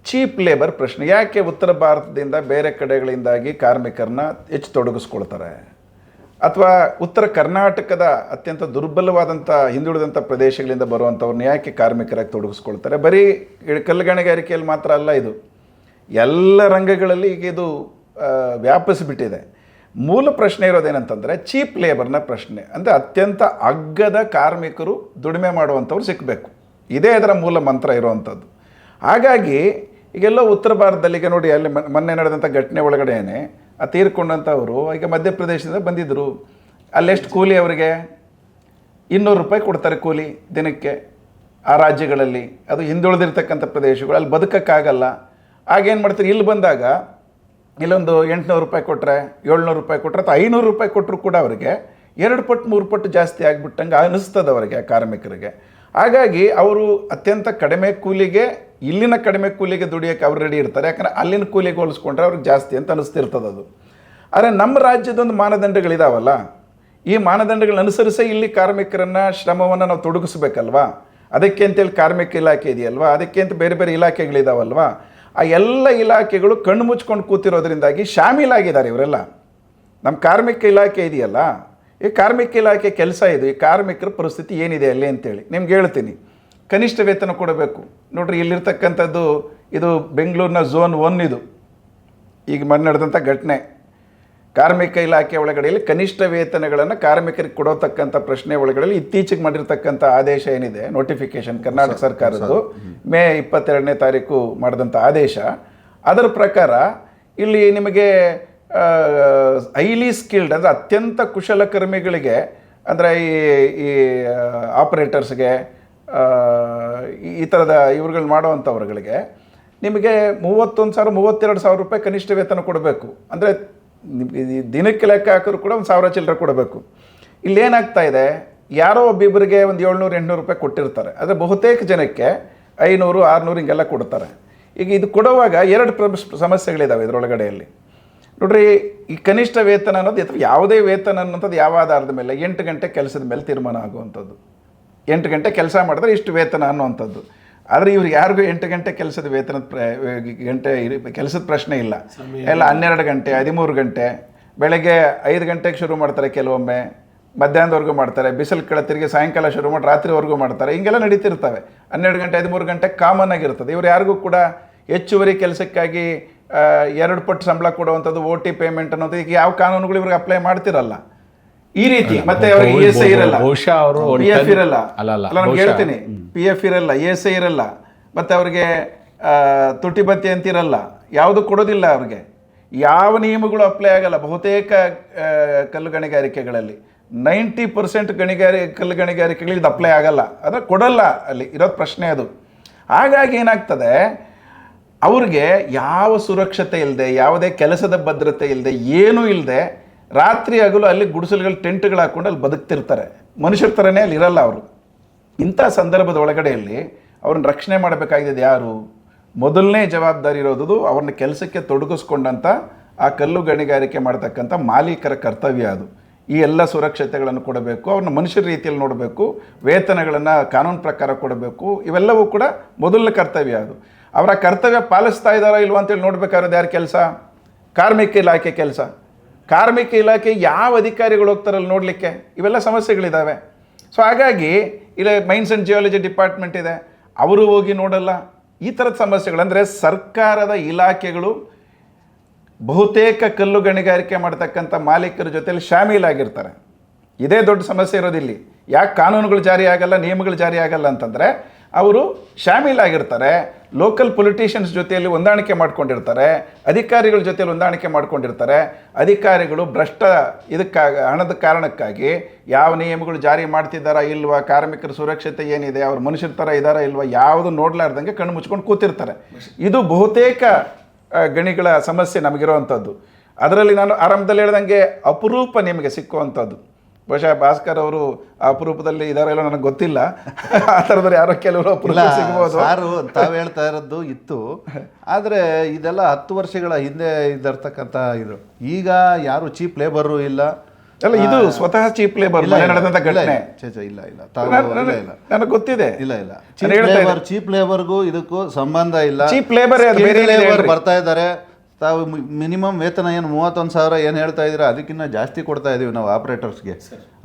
ಚೀಪ್ ಲೇಬರ್ ಪ್ರಶ್ನೆ, ಯಾಕೆ ಉತ್ತರ ಭಾರತದಿಂದ ಬೇರೆ ಕಡೆಗಳಿಂದಾಗಿ ಕಾರ್ಮಿಕರನ್ನ ಹೆಚ್ಚು ತೊಡಗಿಸ್ಕೊಳ್ತಾರೆ? ಅಥವಾ ಉತ್ತರ ಕರ್ನಾಟಕದ ಅತ್ಯಂತ ದುರ್ಬಲವಾದಂಥ ಹಿಂದುಳಿದಂಥ ಪ್ರದೇಶಗಳಿಂದ ಬರುವಂಥವ್ರನ್ನ ಯಾಕೆ ಕಾರ್ಮಿಕರಾಗಿ ತೊಡಗಿಸ್ಕೊಳ್ತಾರೆ? ಬರೀ ಕಲ್ಲುಗಣಿಗಾರಿಕೆಯಲ್ಲಿ ಮಾತ್ರ ಅಲ್ಲ, ಇದು ಎಲ್ಲ ರಂಗಗಳಲ್ಲಿ ಈಗ ಇದು ವ್ಯಾಪಿಸಿಬಿಟ್ಟಿದೆ. ಮೂಲ ಪ್ರಶ್ನೆ ಇರೋದೇನಂತಂದರೆ ಚೀಪ್ ಲೇಬರ್ನ ಪ್ರಶ್ನೆ. ಅಂದರೆ ಅತ್ಯಂತ ಅಗ್ಗದ ಕಾರ್ಮಿಕರು ದುಡಿಮೆ ಮಾಡುವಂಥವ್ರು ಸಿಕ್ಕಬೇಕು. ಇದೇ ಅದರ ಮೂಲ ಮಂತ್ರ ಇರುವಂಥದ್ದು. ಹಾಗಾಗಿ ಈಗೆಲ್ಲ ಉತ್ತರ ಭಾರತದಲ್ಲಿ ಈಗ ನೋಡಿ, ಅಲ್ಲಿ ಮೊನ್ನೆ ನಡೆದಂಥ ಘಟನೆ ಒಳಗಡೆನೆ ಆ ತೀರ್ಕೊಂಡಂಥವರು ಈಗ ಮಧ್ಯಪ್ರದೇಶದಿಂದ ಬಂದಿದ್ದರು. ಅಲ್ಲೆಷ್ಟು ಕೂಲಿ ಅವರಿಗೆ? 200 ರೂಪಾಯಿ ಕೊಡ್ತಾರೆ ಕೂಲಿ ದಿನಕ್ಕೆ ಆ ರಾಜ್ಯಗಳಲ್ಲಿ. ಅದು ಹಿಂದುಳಿದಿರ್ತಕ್ಕಂಥ ಪ್ರದೇಶಗಳು, ಅಲ್ಲಿ ಬದುಕೋಕ್ಕಾಗಲ್ಲ. ಆಗೇನು ಮಾಡ್ತಾರೆ, ಇಲ್ಲಿ ಬಂದಾಗ ಇಲ್ಲೊಂದು 800 ರೂಪಾಯಿ ಕೊಟ್ಟರೆ, 700 ರೂಪಾಯಿ ಕೊಟ್ಟರೆ, ಅಥವಾ 500 ರೂಪಾಯಿ ಕೊಟ್ಟರು ಕೂಡ ಅವರಿಗೆ 2 ಪಟ್ಟು 3 ಪಟ್ಟು ಜಾಸ್ತಿ ಆಗಿಬಿಟ್ಟಂಗೆ ಅನ್ನಿಸ್ತದೆ ಅವರಿಗೆ, ಕಾರ್ಮಿಕರಿಗೆ. ಹಾಗಾಗಿ ಅವರು ಅತ್ಯಂತ ಕಡಿಮೆ ಕೂಲಿಗೆ, ಇಲ್ಲಿನ ಕಡಿಮೆ ಕೂಲಿಗೆ ದುಡಿಯೋಕ್ಕೆ ಅವ್ರು ರೆಡಿ ಇರ್ತಾರೆ. ಯಾಕಂದರೆ ಅಲ್ಲಿನ ಕೂಲಿಗೆ ಹೋಲಿಸ್ಕೊಂಡ್ರೆ ಅವ್ರಿಗೆ ಜಾಸ್ತಿ ಅಂತ ಅನ್ನಿಸ್ತಿರ್ತದೆ ಅದು. ಆದರೆ ನಮ್ಮ ರಾಜ್ಯದೊಂದು ಮಾನದಂಡಗಳಿದಾವಲ್ಲ, ಈ ಮಾನದಂಡಗಳನ್ನ ಅನುಸರಿಸೇ ಇಲ್ಲಿ ಕಾರ್ಮಿಕರನ್ನು, ಶ್ರಮವನ್ನು ನಾವು ತೊಡಗಿಸ್ಬೇಕಲ್ವಾ? ಅದಕ್ಕೆ ಅಂತೇಳಿ ಕಾರ್ಮಿಕ ಇಲಾಖೆ ಇದೆಯಲ್ವಾ, ಅದಕ್ಕೆ ಅಂತ ಬೇರೆ ಬೇರೆ ಇಲಾಖೆಗಳಿದಾವಲ್ವಾ? ಆ ಎಲ್ಲ ಇಲಾಖೆಗಳು ಕಣ್ಣು ಮುಚ್ಕೊಂಡು ಕೂತಿರೋದ್ರಿಂದಾಗಿ ಶಾಮೀಲಾಗಿದ್ದಾರೆ ಇವರೆಲ್ಲ. ನಮ್ಮ ಕಾರ್ಮಿಕ ಇಲಾಖೆ ಇದೆಯಲ್ಲ, ಈ ಕಾರ್ಮಿಕ ಇಲಾಖೆ ಕೆಲಸ ಇದು. ಈ ಕಾರ್ಮಿಕರ ಪರಿಸ್ಥಿತಿ ಏನಿದೆ ಅಲ್ಲಿ ಅಂತೇಳಿ ನಿಮ್ಗೆ ಹೇಳ್ತೀನಿ. ಕನಿಷ್ಠ ವೇತನ ಕೊಡಬೇಕು. ನೋಡ್ರಿ, ಇಲ್ಲಿರ್ತಕ್ಕಂಥದ್ದು ಇದು ಬೆಂಗಳೂರಿನ ಝೋನ್ 1 ಇದು. ಈಗ ಮೊನ್ನೆ ನಡೆದಂಥ ಘಟನೆ, ಕಾರ್ಮಿಕ ಇಲಾಖೆ ಒಳಗಡೆಯಲ್ಲಿ ಕನಿಷ್ಠ ವೇತನಗಳನ್ನು ಕಾರ್ಮಿಕರಿಗೆ ಕೊಡೋತಕ್ಕಂಥ ಪ್ರಶ್ನೆ ಒಳಗಡೆಯಲ್ಲಿ ಇತ್ತೀಚೆಗೆ ಮಾಡಿರ್ತಕ್ಕಂಥ ಆದೇಶ ಏನಿದೆ, ನೋಟಿಫಿಕೇಶನ್ ಕರ್ನಾಟಕ ಸರ್ಕಾರದ್ದು ಮೇ 22ನೇ ತಾರೀಕು ಮಾಡಿದಂಥ ಆದೇಶ, ಅದರ ಪ್ರಕಾರ ಇಲ್ಲಿ ನಿಮಗೆ ಹೈಲಿ ಸ್ಕಿಲ್ಡ್ ಅಂದರೆ ಅತ್ಯಂತ ಕುಶಲಕರ್ಮಿಗಳಿಗೆ, ಅಂದರೆ ಈ ಆಪರೇಟರ್ಸ್ಗೆ, ಈ ಥರದ ಇವ್ರುಗಳು ಮಾಡುವಂಥವ್ರುಗಳಿಗೆ ನಿಮಗೆ 31,000 32,000 ರೂಪಾಯಿ ಕನಿಷ್ಠ ವೇತನ ಕೊಡಬೇಕು. ಅಂದರೆ ದಿನಕ್ಕೆ ಲೆಕ್ಕ ಹಾಕಿದ್ರು ಕೂಡ 1,000 ಚಿಲ್ಲರೆ ಕೊಡಬೇಕು. ಇಲ್ಲೇನಾಗ್ತಾ ಇದೆ, ಯಾರೋ ಒಬ್ಬಿಬ್ಬರಿಗೆ ಒಂದು 700-800 ರೂಪಾಯಿ ಕೊಟ್ಟಿರ್ತಾರೆ. ಆದರೆ ಬಹುತೇಕ ಜನಕ್ಕೆ 500-600 ಹಿಂಗೆಲ್ಲ ಕೊಡ್ತಾರೆ. ಈಗ ಇದು ಕೊಡುವಾಗ 2 ಸಮಸ್ಯೆಗಳಿದ್ದಾವೆ ಇದರೊಳಗಡೆಯಲ್ಲಿ. ನೋಡ್ರಿ, ಈ ಕನಿಷ್ಠ ವೇತನ ಅನ್ನೋದು ಅಥವಾ ಯಾವುದೇ ವೇತನ ಅನ್ನೋಂಥದ್ದು ಯಾವ ಆಧಾರದ ಮೇಲೆ? 8 ಗಂಟೆ ಕೆಲಸದ ಮೇಲೆ ತೀರ್ಮಾನ ಆಗುವಂಥದ್ದು. 8 ಗಂಟೆ ಕೆಲಸ ಮಾಡಿದ್ರೆ ಇಷ್ಟು ವೇತನ ಅನ್ನುವಂಥದ್ದು. ಆದರೆ ಇವ್ರಿಗೆ ಯಾರಿಗೂ 8 ಗಂಟೆ ಕೆಲಸದ ಕೆಲಸದ ಪ್ರಶ್ನೆ ಇಲ್ಲ. ಎಲ್ಲ 12 ಗಂಟೆ, 13 ಗಂಟೆ, ಬೆಳಗ್ಗೆ 5 ಗಂಟೆಗೆ ಶುರು ಮಾಡ್ತಾರೆ, ಕೆಲವೊಮ್ಮೆ ಮಧ್ಯಾಹ್ನದವರೆಗೂ ಮಾಡ್ತಾರೆ, ಬಿಸಿಲು ಕಡೆ ತಿರುಗಿ ಸಾಯಂಕಾಲ ಶುರು ಮಾಡಿ ರಾತ್ರಿವರೆಗೂ ಮಾಡ್ತಾರೆ. ಹಿಂಗೆಲ್ಲ ನಡೀತಿರ್ತವೆ. 12 ಗಂಟೆ 13 ಗಂಟೆ ಕಾಮನ್ ಆಗಿರ್ತದೆ. ಇವ್ರು ಯಾರಿಗೂ ಕೂಡ ಹೆಚ್ಚುವರಿ ಕೆಲಸಕ್ಕಾಗಿ 2 ಪಟ್ಟು ಸಂಬಳ ಕೊಡುವಂಥದ್ದು, OT ಪೇಮೆಂಟ್ ಅನ್ನೋದು ಈಗ ಯಾವ ಕಾನೂನುಗಳು ಇವ್ರಿಗೆ ಅಪ್ಲೈ ಮಾಡ್ತಿರಲ್ಲ ಈ ರೀತಿ. ಮತ್ತೆ ಅವ್ರಿಗೆ ESI ಇರಲ್ಲ, PF ಇರಲ್ಲ, ಅಲ್ಲ ನಾನು ಹೇಳ್ತೀನಿ, PF ಇರಲ್ಲ, ESI ಇರಲ್ಲ, ಮತ್ತೆ ಅವ್ರಿಗೆ ತುಟಿ ಭತ್ಯೆ ಅಂತಿರಲ್ಲ, ಯಾವುದು ಕೊಡೋದಿಲ್ಲ ಅವ್ರಿಗೆ. ಯಾವ ನಿಯಮಗಳು ಅಪ್ಲೈ ಆಗಲ್ಲ ಬಹುತೇಕ ಕಲ್ಲು ಗಣಿಗಾರಿಕೆಗಳಲ್ಲಿ. 90% ಕಲ್ಲು ಗಣಿಗಾರಿಕೆಗಳಿಗೆ ಇದು ಅಪ್ಲೈ ಆಗಲ್ಲ, ಆದರೆ ಕೊಡಲ್ಲ, ಅಲ್ಲಿ ಇರೋದು ಪ್ರಶ್ನೆ ಅದು. ಹಾಗಾಗಿ ಏನಾಗ್ತದೆ, ಅವ್ರಿಗೆ ಯಾವ ಸುರಕ್ಷತೆ ಇಲ್ಲದೆ, ಯಾವುದೇ ಕೆಲಸದ ಭದ್ರತೆ ಇಲ್ಲದೆ, ಏನೂ ಇಲ್ಲದೆ ರಾತ್ರಿ ಹಗಲು ಅಲ್ಲಿ ಗುಡಿಸಲುಗಳು, ಟೆಂಟ್ಗಳು ಹಾಕ್ಕೊಂಡು ಅಲ್ಲಿ ಬದುಕ್ತಿರ್ತಾರೆ. ಮನುಷ್ಯರ ಥರನೇ ಅಲ್ಲಿ ಇರಲ್ಲ ಅವರು. ಇಂಥ ಸಂದರ್ಭದ ಒಳಗಡೆಯಲ್ಲಿ ಅವ್ರನ್ನ ರಕ್ಷಣೆ ಮಾಡಬೇಕಾಗಿದೆ ಯಾರು? ಮೊದಲನೇ ಜವಾಬ್ದಾರಿ ಇರೋದು ಅವ್ರನ್ನ ಕೆಲಸಕ್ಕೆ ತೊಡಗಿಸ್ಕೊಂಡಂಥ ಆ ಕಲ್ಲು ಗಣಿಗಾರಿಕೆ ಮಾಡ್ತಕ್ಕಂಥ ಮಾಲೀಕರ ಕರ್ತವ್ಯ ಅದು. ಈ ಎಲ್ಲ ಸುರಕ್ಷತೆಗಳನ್ನು ಕೊಡಬೇಕು, ಅವ್ರನ್ನ ಮನುಷ್ಯರ ರೀತಿಯಲ್ಲಿ ನೋಡಬೇಕು, ವೇತನಗಳನ್ನು ಕಾನೂನು ಪ್ರಕಾರ ಕೊಡಬೇಕು. ಇವೆಲ್ಲವೂ ಕೂಡ ಮೊದಲನೇ ಕರ್ತವ್ಯ ಅದು. ಅವರ ಕರ್ತವ್ಯ ಪಾಲಿಸ್ತಾ ಇದ್ದಾರಾ ಇಲ್ವಾ ಅಂತೇಳಿ ನೋಡ್ಬೇಕಾದ್ರೆ ಯಾರು ಕೆಲಸ? ಕಾರ್ಮಿಕ ಇಲಾಖೆ ಕೆಲಸ. ಕಾರ್ಮಿಕ ಇಲಾಖೆ ಯಾವ ಅಧಿಕಾರಿಗಳು ಹೋಗ್ತಾರಲ್ಲ ನೋಡಲಿಕ್ಕೆ? ಇವೆಲ್ಲ ಸಮಸ್ಯೆಗಳಿದ್ದಾವೆ. ಸೊ ಹಾಗಾಗಿ ಇಲ್ಲ, ಮೈನ್ಸ್ ಆ್ಯಂಡ್ ಜಿಯಾಲಜಿ ಡಿಪಾರ್ಟ್ಮೆಂಟ್ ಇದೆ, ಅವರು ಹೋಗಿ ನೋಡಲ್ಲ. ಈ ಥರದ ಸಮಸ್ಯೆಗಳು. ಅಂದರೆ ಸರ್ಕಾರದ ಇಲಾಖೆಗಳು ಬಹುತೇಕ ಕಲ್ಲು ಗಣಿಗಾರಿಕೆ ಮಾಡ್ತಕ್ಕಂಥ ಮಾಲೀಕರ ಜೊತೆಲಿ ಶಾಮೀಲಾಗಿರ್ತಾರೆ. ಇದೇ ದೊಡ್ಡ ಸಮಸ್ಯೆ ಇರೋದಿಲ್ಲಿ. ಯಾಕೆ ಕಾನೂನುಗಳು ಜಾರಿ ಆಗಲ್ಲ, ನಿಯಮಗಳು ಜಾರಿ ಆಗಲ್ಲ ಅಂತಂದರೆ ಅವರು ಶಾಮೀಲಾಗಿರ್ತಾರೆ. ಲೋಕಲ್ ಪೊಲಿಟಿಷಿಯನ್ಸ್ ಜೊತೆಯಲ್ಲಿ ಹೊಂದಾಣಿಕೆ ಮಾಡ್ಕೊಂಡಿರ್ತಾರೆ, ಅಧಿಕಾರಿಗಳ ಜೊತೆಯಲ್ಲಿ ಹೊಂದಾಣಿಕೆ ಮಾಡ್ಕೊಂಡಿರ್ತಾರೆ. ಅಧಿಕಾರಿಗಳು ಭ್ರಷ್ಟ ಹಣದ ಕಾರಣಕ್ಕಾಗಿ ಯಾವ ನಿಯಮಗಳು ಜಾರಿ ಮಾಡ್ತಿದ್ದಾರಾ ಇಲ್ವಾ, ಕಾರ್ಮಿಕರ ಸುರಕ್ಷತೆ ಏನಿದೆ, ಅವ್ರು ಮನುಷ್ಯರ ಥರ ಇದ್ದಾರಾ ಇಲ್ವಾ, ಯಾವುದು ನೋಡಲಾರ್ದಂಗೆ ಕಣ್ಣು ಮುಚ್ಕೊಂಡು ಕೂತಿರ್ತಾರೆ. ಇದು ಬಹುತೇಕ ಗಣಿಗಳ ಸಮಸ್ಯೆ ನಮಗಿರೋವಂಥದ್ದು. ಅದರಲ್ಲಿ ನಾನು ಆರಂಭದಲ್ಲಿ ಹೇಳ್ದಂಗೆ ಅಪರೂಪ ನಿಮಗೆ ಸಿಕ್ಕುವಂಥದ್ದು. ಬಹುಶಃ ಭಾಸ್ಕರ್ ಅವರು ಅಪರೂಪದಲ್ಲಿ ಇದಾರೆಲ್ಲ ನನಗೆ ಗೊತ್ತಿಲ್ಲ. ಆ ಥರದವ್ರು ಯಾರೋ ಕೆಲವರು ಅಪರೂಪ ಸಿಗ್ಬೋದು. ಸಾರು ತಾವು ಹೇಳ್ತಾ ಇರೋದು ಇತ್ತು, ಆದರೆ ಇದೆಲ್ಲ 10 ವರ್ಷಗಳ ಹಿಂದೆ ಇದಿರ್ತಕ್ಕಂಥ ಇದು. ಈಗ ಯಾರು ಚೀಪ್ ಲೇಬರು ಇಲ್ಲ. ಅಲ್ಲ, ಇದು ಸ್ವತಃ ಚೀಪ್ ಲೇಬರ್ ನಡೆದಂಥ ಘಟನೆ. ಇಲ್ಲ ನನಗೆ ಗೊತ್ತಿದೆ. ಚೀಪ್ ಲೇಬರ್ಗೂ ಇದಕ್ಕೂ ಸಂಬಂಧ ಇಲ್ಲ. ಚೀಪ್ ಲೇಬರ್ ಬರ್ತಾ ಇದ್ದಾರೆ, ತಾವು ಮಿನಿಮಮ್ ವೇತನ ಏನು 31,000 ಏನು ಹೇಳ್ತಾ ಇದ್ದೀರಾ, ಅದಕ್ಕಿಂತ ಜಾಸ್ತಿ ಕೊಡ್ತಾ ಇದೀವಿ ನಾವು ಆಪರೇಟರ್ಸ್ಗೆ,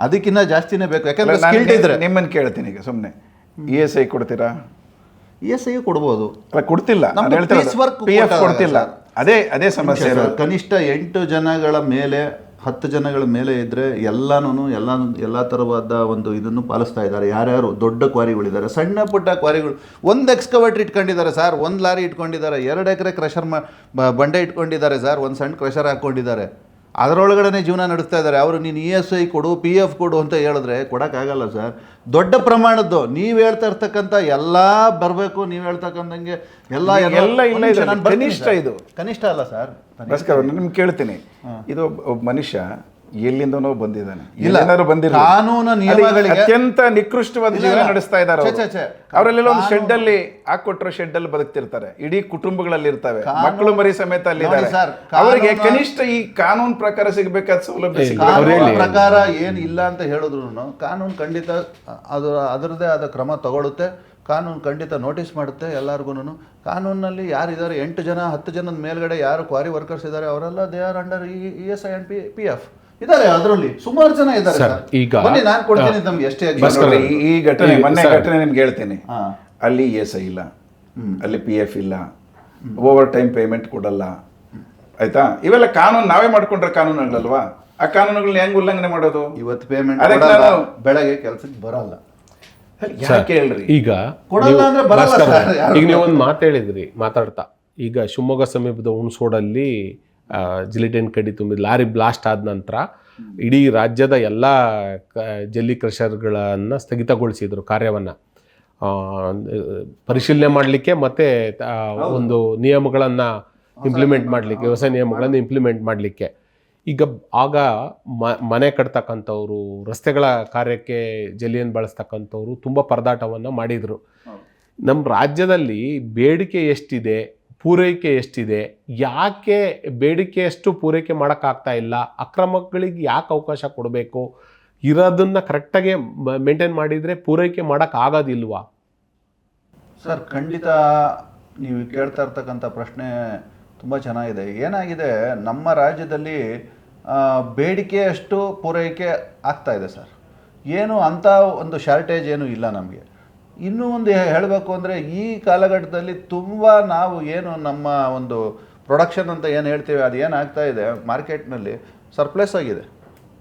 ಅದಕ್ಕಿಂತ ಜಾಸ್ತಿನೇ ಬೇಕು. ಯಾಕಂದ್ರೆ ಸ್ಕಿಲ್ಡ್ ಇದ್ರೆ. ನಿಮ್ಮನ್ನು ಕೇಳ್ತೀನಿ ಈಗ ಸುಮ್ಮನೆ ESI ಕೊಡ್ತೀರಾ? ESI ಕೊಡ್ಬೋದು, ಅಲ್ಲ ಕೊಡ್ತಿಲ್ಲ, PF ಕೊಡ್ತಿಲ್ಲ. ಅದೇ ಸಮಸ್ಯೆ. ಕನಿಷ್ಠ 8 ಜನಗಳ ಮೇಲೆ 10 ಜನಗಳ ಮೇಲೆ ಇದ್ದರೆ ಎಲ್ಲ ಥರವಾದ ಒಂದು ಇದನ್ನು ಪಾಲಿಸ್ತಾ ಇದ್ದಾರೆ. ಯಾರ್ಯಾರು ದೊಡ್ಡ ಕ್ವಾರಿಗಳಿದ್ದಾರೆ, ಸಣ್ಣ ಪುಟ್ಟ ಕ್ವಾರಿಗಳು, 1 ಎಕ್ಸ್ಕವೇಟರ್ ಇಟ್ಕೊಂಡಿದ್ದಾರೆ ಸರ್, 1 ಲಾರಿ ಇಟ್ಕೊಂಡಿದ್ದಾರೆ, 2 ಎಕರೆ ಕ್ರಷರ್ ಬಂಡೆ ಇಟ್ಕೊಂಡಿದ್ದಾರೆ ಸರ್, ಒಂದು ಸಣ್ಣ ಕ್ರಷರ್ ಹಾಕ್ಕೊಂಡಿದ್ದಾರೆ, ಅದರೊಳಗಡೆ ಜೀವನ ನಡೆಸ್ತಾ ಇದ್ದಾರೆ. ಅವರು ನೀನು ESI ಕೊಡು, PF ಕೊಡು ಅಂತ ಹೇಳಿದ್ರೆ ಕೊಡೋಕ್ಕಾಗಲ್ಲ ಸರ್. ದೊಡ್ಡ ಪ್ರಮಾಣದ್ದು ನೀವು ಹೇಳ್ತಾ ಇರ್ತಕ್ಕಂಥ ಎಲ್ಲ ಬರಬೇಕು, ನೀವು ಹೇಳ್ತಕ್ಕಂಥಂಗೆ ಕನಿಷ್ಠ ಇದು ಕನಿಷ್ಠ ಅಲ್ಲ ಸರ್. ನಿಮ್ಗೆ ಕೇಳ್ತೀನಿ, ಇದು ಒಬ್ಬ ಮನುಷ್ಯ ಎಲ್ಲಿಂದನೋ ಬಂದಿದ್ದಾನೆ, ಇಲ್ಲ ಕಾನೂನು ನಿಯಮಗಳಿಗೆ ಅತ್ಯಂತ ನಿಕೃಷ್ಟವಾದ ಜೀವನ ನಡೆಸ್ತಾ ಇದ್ದಾರೆ. ಅವರೆಲ್ಲ ಒಂದು ಶೆಡ್ ಅಲ್ಲಿ ಹಾಕೊಟ್ರೋ ಶೆಡ್ ಅಲ್ಲಿ ಬದುಕ್ತಿರ್ತಾರೆ, ಇಡೀ ಕುಟುಂಬಗಳಲ್ಲಿ ಇರ್ತವೆ, ಮಕ್ಕಳು ಮರಿ ಸಮೇತ ಅಲ್ಲಿ ಇದ್ದಾರೆ. ಅವರಿಗೆ ಕನಿಷ್ಠ ಈ ಕಾನೂನು ಪ್ರಕಾರ ಸಿಗಬೇಕಾದ ಸೌಲಭ್ಯ ಪ್ರಕಾರ ಏನು ಇಲ್ಲ ಅಂತ ಹೇಳಿದ್ರು ಕಾನೂನು ಖಂಡಿತ ಅದರದೇ ಆದ ಕ್ರಮ ತಗೊಳುತ್ತೆ. ಕಾನೂನು ಖಂಡಿತ ನೋಟಿಸ್ ಮಾಡುತ್ತೆ ಎಲ್ಲರಿಗೂ. ಕಾನೂನಲ್ಲಿ ಯಾರಿದ್ದಾರೆ 8 ಜನ 10 ಜನದ ಮೇಲ್ಗಡೆ ಯಾರು ಕ್ವಾರಿ ವರ್ಕರ್ಸ್ ಇದ್ದಾರೆ ಅವರೆಲ್ಲ they are under ESI and PF ಇದ್ದಾರೆ. ಅದರಲ್ಲಿ ಸುಮಾರು ಜನ ಇದ್ದಾರೆ. ಈಗ ನಾನು ಕೊಡ್ತೀನಿ ತಮ್ಗೆ ಎಷ್ಟೇ ಈ ಘಟನೆ ಮೊನ್ನೆ ಘಟನೆ ನಿಮ್ಗೆ ಹೇಳ್ತೀನಿ. ಅಲ್ಲಿ ESI ಇಲ್ಲ, ಅಲ್ಲಿ PF ಇಲ್ಲ, ಓವರ್ ಟೈಮ್ ಪೇಮೆಂಟ್ ಕೊಡಲ್ಲ, ಆಯ್ತಾ? ಇವೆಲ್ಲ ಕಾನೂನು ನಾವೇ ಮಾಡ್ಕೊಂಡ್ರೆ ಕಾನೂನುಗಳಲ್ವಾ? ಆ ಕಾನೂನುಗಳನ್ನ ಹೆಂಗ್ ಉಲ್ಲಂಘನೆ ಮಾಡೋದು? ಇವತ್ತು ಪೇಮೆಂಟ್ ಬೆಳಗ್ಗೆ ಕೆಲಸಕ್ಕೆ ಬರಲ್ಲ, ಹೇಳ್ರಿ. ಈಗ ನೀವು ಒಂದು ಹೇಳಿದ್ರಿ ಮಾತಾಡ್ತಾ, ಈಗ ಶಿವಮೊಗ್ಗ ಸಮೀಪದ ಹುಣಸೋಡಲ್ಲಿ ಜಿಲಿಟೇನ್ ಕಡಿ ತುಂಬಿದ ಲಾರಿ ಬ್ಲಾಸ್ಟ್ ಆದ ನಂತರ ಇಡೀ ರಾಜ್ಯದ ಎಲ್ಲ ಜಲ್ಲಿ ಕ್ರಷರ್ಗಳನ್ನು ಸ್ಥಗಿತಗೊಳಿಸಿದ್ರು ಕಾರ್ಯವನ್ನು, ಪರಿಶೀಲನೆ ಮಾಡಲಿಕ್ಕೆ ಮತ್ತು ಒಂದು ನಿಯಮಗಳನ್ನು ಇಂಪ್ಲಿಮೆಂಟ್ ಮಾಡಲಿಕ್ಕೆ, ಹೊಸ ನಿಯಮಗಳನ್ನು ಇಂಪ್ಲಿಮೆಂಟ್ ಮಾಡಲಿಕ್ಕೆ. ಈಗ ಆಗ ಮನೆ ಕಟ್ತಕ್ಕಂಥವ್ರು, ರಸ್ತೆಗಳ ಕಾರ್ಯಕ್ಕೆ ಜಲ್ಲಿಯನ್ನು ಬಳಸ್ತಕ್ಕಂಥವ್ರು ತುಂಬ ಪರದಾಟವನ್ನು ಮಾಡಿದರು. ನಮ್ಮ ರಾಜ್ಯದಲ್ಲಿ ಬೇಡಿಕೆ ಎಷ್ಟಿದೆ, ಪೂರೈಕೆ ಎಷ್ಟಿದೆ, ಯಾಕೆ ಬೇಡಿಕೆಯಷ್ಟು ಪೂರೈಕೆ ಮಾಡೋಕ್ಕಾಗ್ತಾ ಇಲ್ಲ, ಅಕ್ರಮಗಳಿಗೆ ಯಾಕೆ ಅವಕಾಶ ಕೊಡಬೇಕು, ಇರೋದನ್ನು ಕರೆಕ್ಟಾಗಿ ಮೇಂಟೈನ್ ಮಾಡಿದರೆ ಪೂರೈಕೆ ಮಾಡೋಕ್ಕಾಗೋದಿಲ್ವಾ? ಸರ್ ಖಂಡಿತ ನೀವು ಕೇಳ್ತಾ ಇರ್ತಕ್ಕಂಥ ಪ್ರಶ್ನೆ ತುಂಬ ಚೆನ್ನಾಗಿದೆ. ಏನಾಗಿದೆ, ನಮ್ಮ ರಾಜ್ಯದಲ್ಲಿ ಬೇಡಿಕೆಯಷ್ಟು ಪೂರೈಕೆ ಆಗ್ತಾ ಇದೆ ಸರ್. ಏನು ಅಂಥ ಒಂದು ಶಾರ್ಟೇಜ್ ಏನೂ ಇಲ್ಲ ನಮಗೆ. ಇನ್ನೂ ಒಂದು ಹೇಳಬೇಕು ಅಂದರೆ ಈ ಕಾಲಘಟ್ಟದಲ್ಲಿ ತುಂಬ ನಾವು ಏನು ನಮ್ಮ ಒಂದು ಪ್ರೊಡಕ್ಷನ್ ಅಂತ ಏನು ಹೇಳ್ತೀವಿ ಅದು ಏನಾಗ್ತಾ ಇದೆ ಮಾರ್ಕೆಟ್ನಲ್ಲಿ ಸರ್ಪ್ಲೆಸ್ ಆಗಿದೆ.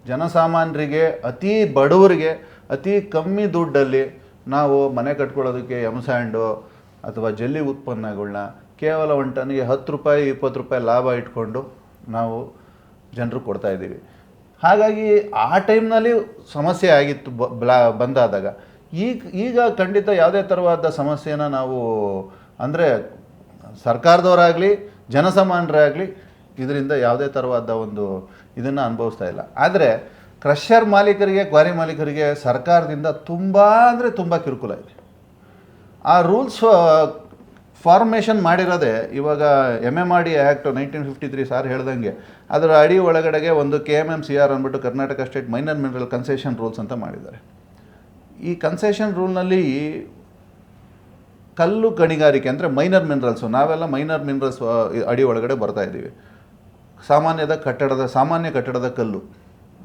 ಜನಸಾಮಾನ್ಯರಿಗೆ, ಅತಿ ಬಡವರಿಗೆ ಅತಿ ಕಮ್ಮಿ ದುಡ್ಡಲ್ಲಿ ನಾವು ಮನೆ ಕಟ್ಕೊಳ್ಳೋದಕ್ಕೆ ಎಮ್ಸ್ಯಾಂಡು ಅಥವಾ ಜಲ್ಲಿ ಉತ್ಪನ್ನಗಳನ್ನ ಕೇವಲ 1 ಟನ್ಗೆ 10 ರೂಪಾಯಿ 20 ರೂಪಾಯಿ ಲಾಭ ಇಟ್ಕೊಂಡು ನಾವು ಜನರು ಕೊಡ್ತಾಯಿದ್ದೀವಿ. ಹಾಗಾಗಿ ಆ ಟೈಮ್ನಲ್ಲಿ ಸಮಸ್ಯೆ ಆಗಿತ್ತು ಬಂದಾದಾಗ. ಈಗ ಖಂಡಿತ ಯಾವುದೇ ಥರವಾದ ಸಮಸ್ಯೆನ ನಾವು ಅಂದರೆ ಸರ್ಕಾರದವರಾಗಲಿ ಜನಸಾಮಾನ್ಯರಾಗಲಿ ಇದರಿಂದ ಯಾವುದೇ ಥರವಾದ ಒಂದು ಇದನ್ನು ಅನುಭವಿಸ್ತಾ ಇಲ್ಲ. ಆದರೆ ಕ್ರಷರ್ ಮಾಲೀಕರಿಗೆ, ಕ್ವಾರಿ ಮಾಲೀಕರಿಗೆ ಸರ್ಕಾರದಿಂದ ತುಂಬ ಅಂದರೆ ತುಂಬ ಕಿರುಕುಳ ಇದೆ. ಆ ರೂಲ್ಸ್ ಫಾರ್ಮೇಷನ್ ಮಾಡಿರೋದೆ ಇವಾಗ MMRD ಆ್ಯಕ್ಟ್ 1953 ಸಾರ್ ಹೇಳ್ದಂಗೆ ಅದರ ಅಡಿ ಒಳಗಡೆಗೆ ಒಂದು KMMCR ಅಂದ್ಬಿಟ್ಟು Karnataka state minor mineral concession rules ಅಂತ ಮಾಡಿದ್ದಾರೆ. ಈ ಕನ್ಸೆಷನ್ ರೂಲ್ನಲ್ಲಿ ಕಲ್ಲು ಗಣಿಗಾರಿಕೆ ಅಂದರೆ ಮೈನರ್ ಮಿನರಲ್ಸು, ನಾವೆಲ್ಲ ಮೈನರ್ ಮಿನರಲ್ಸ್ ಅಡಿ ಒಳಗಡೆ ಬರ್ತಾ ಇದ್ದೀವಿ. ಸಾಮಾನ್ಯ ಕಟ್ಟಡದ ಕಲ್ಲು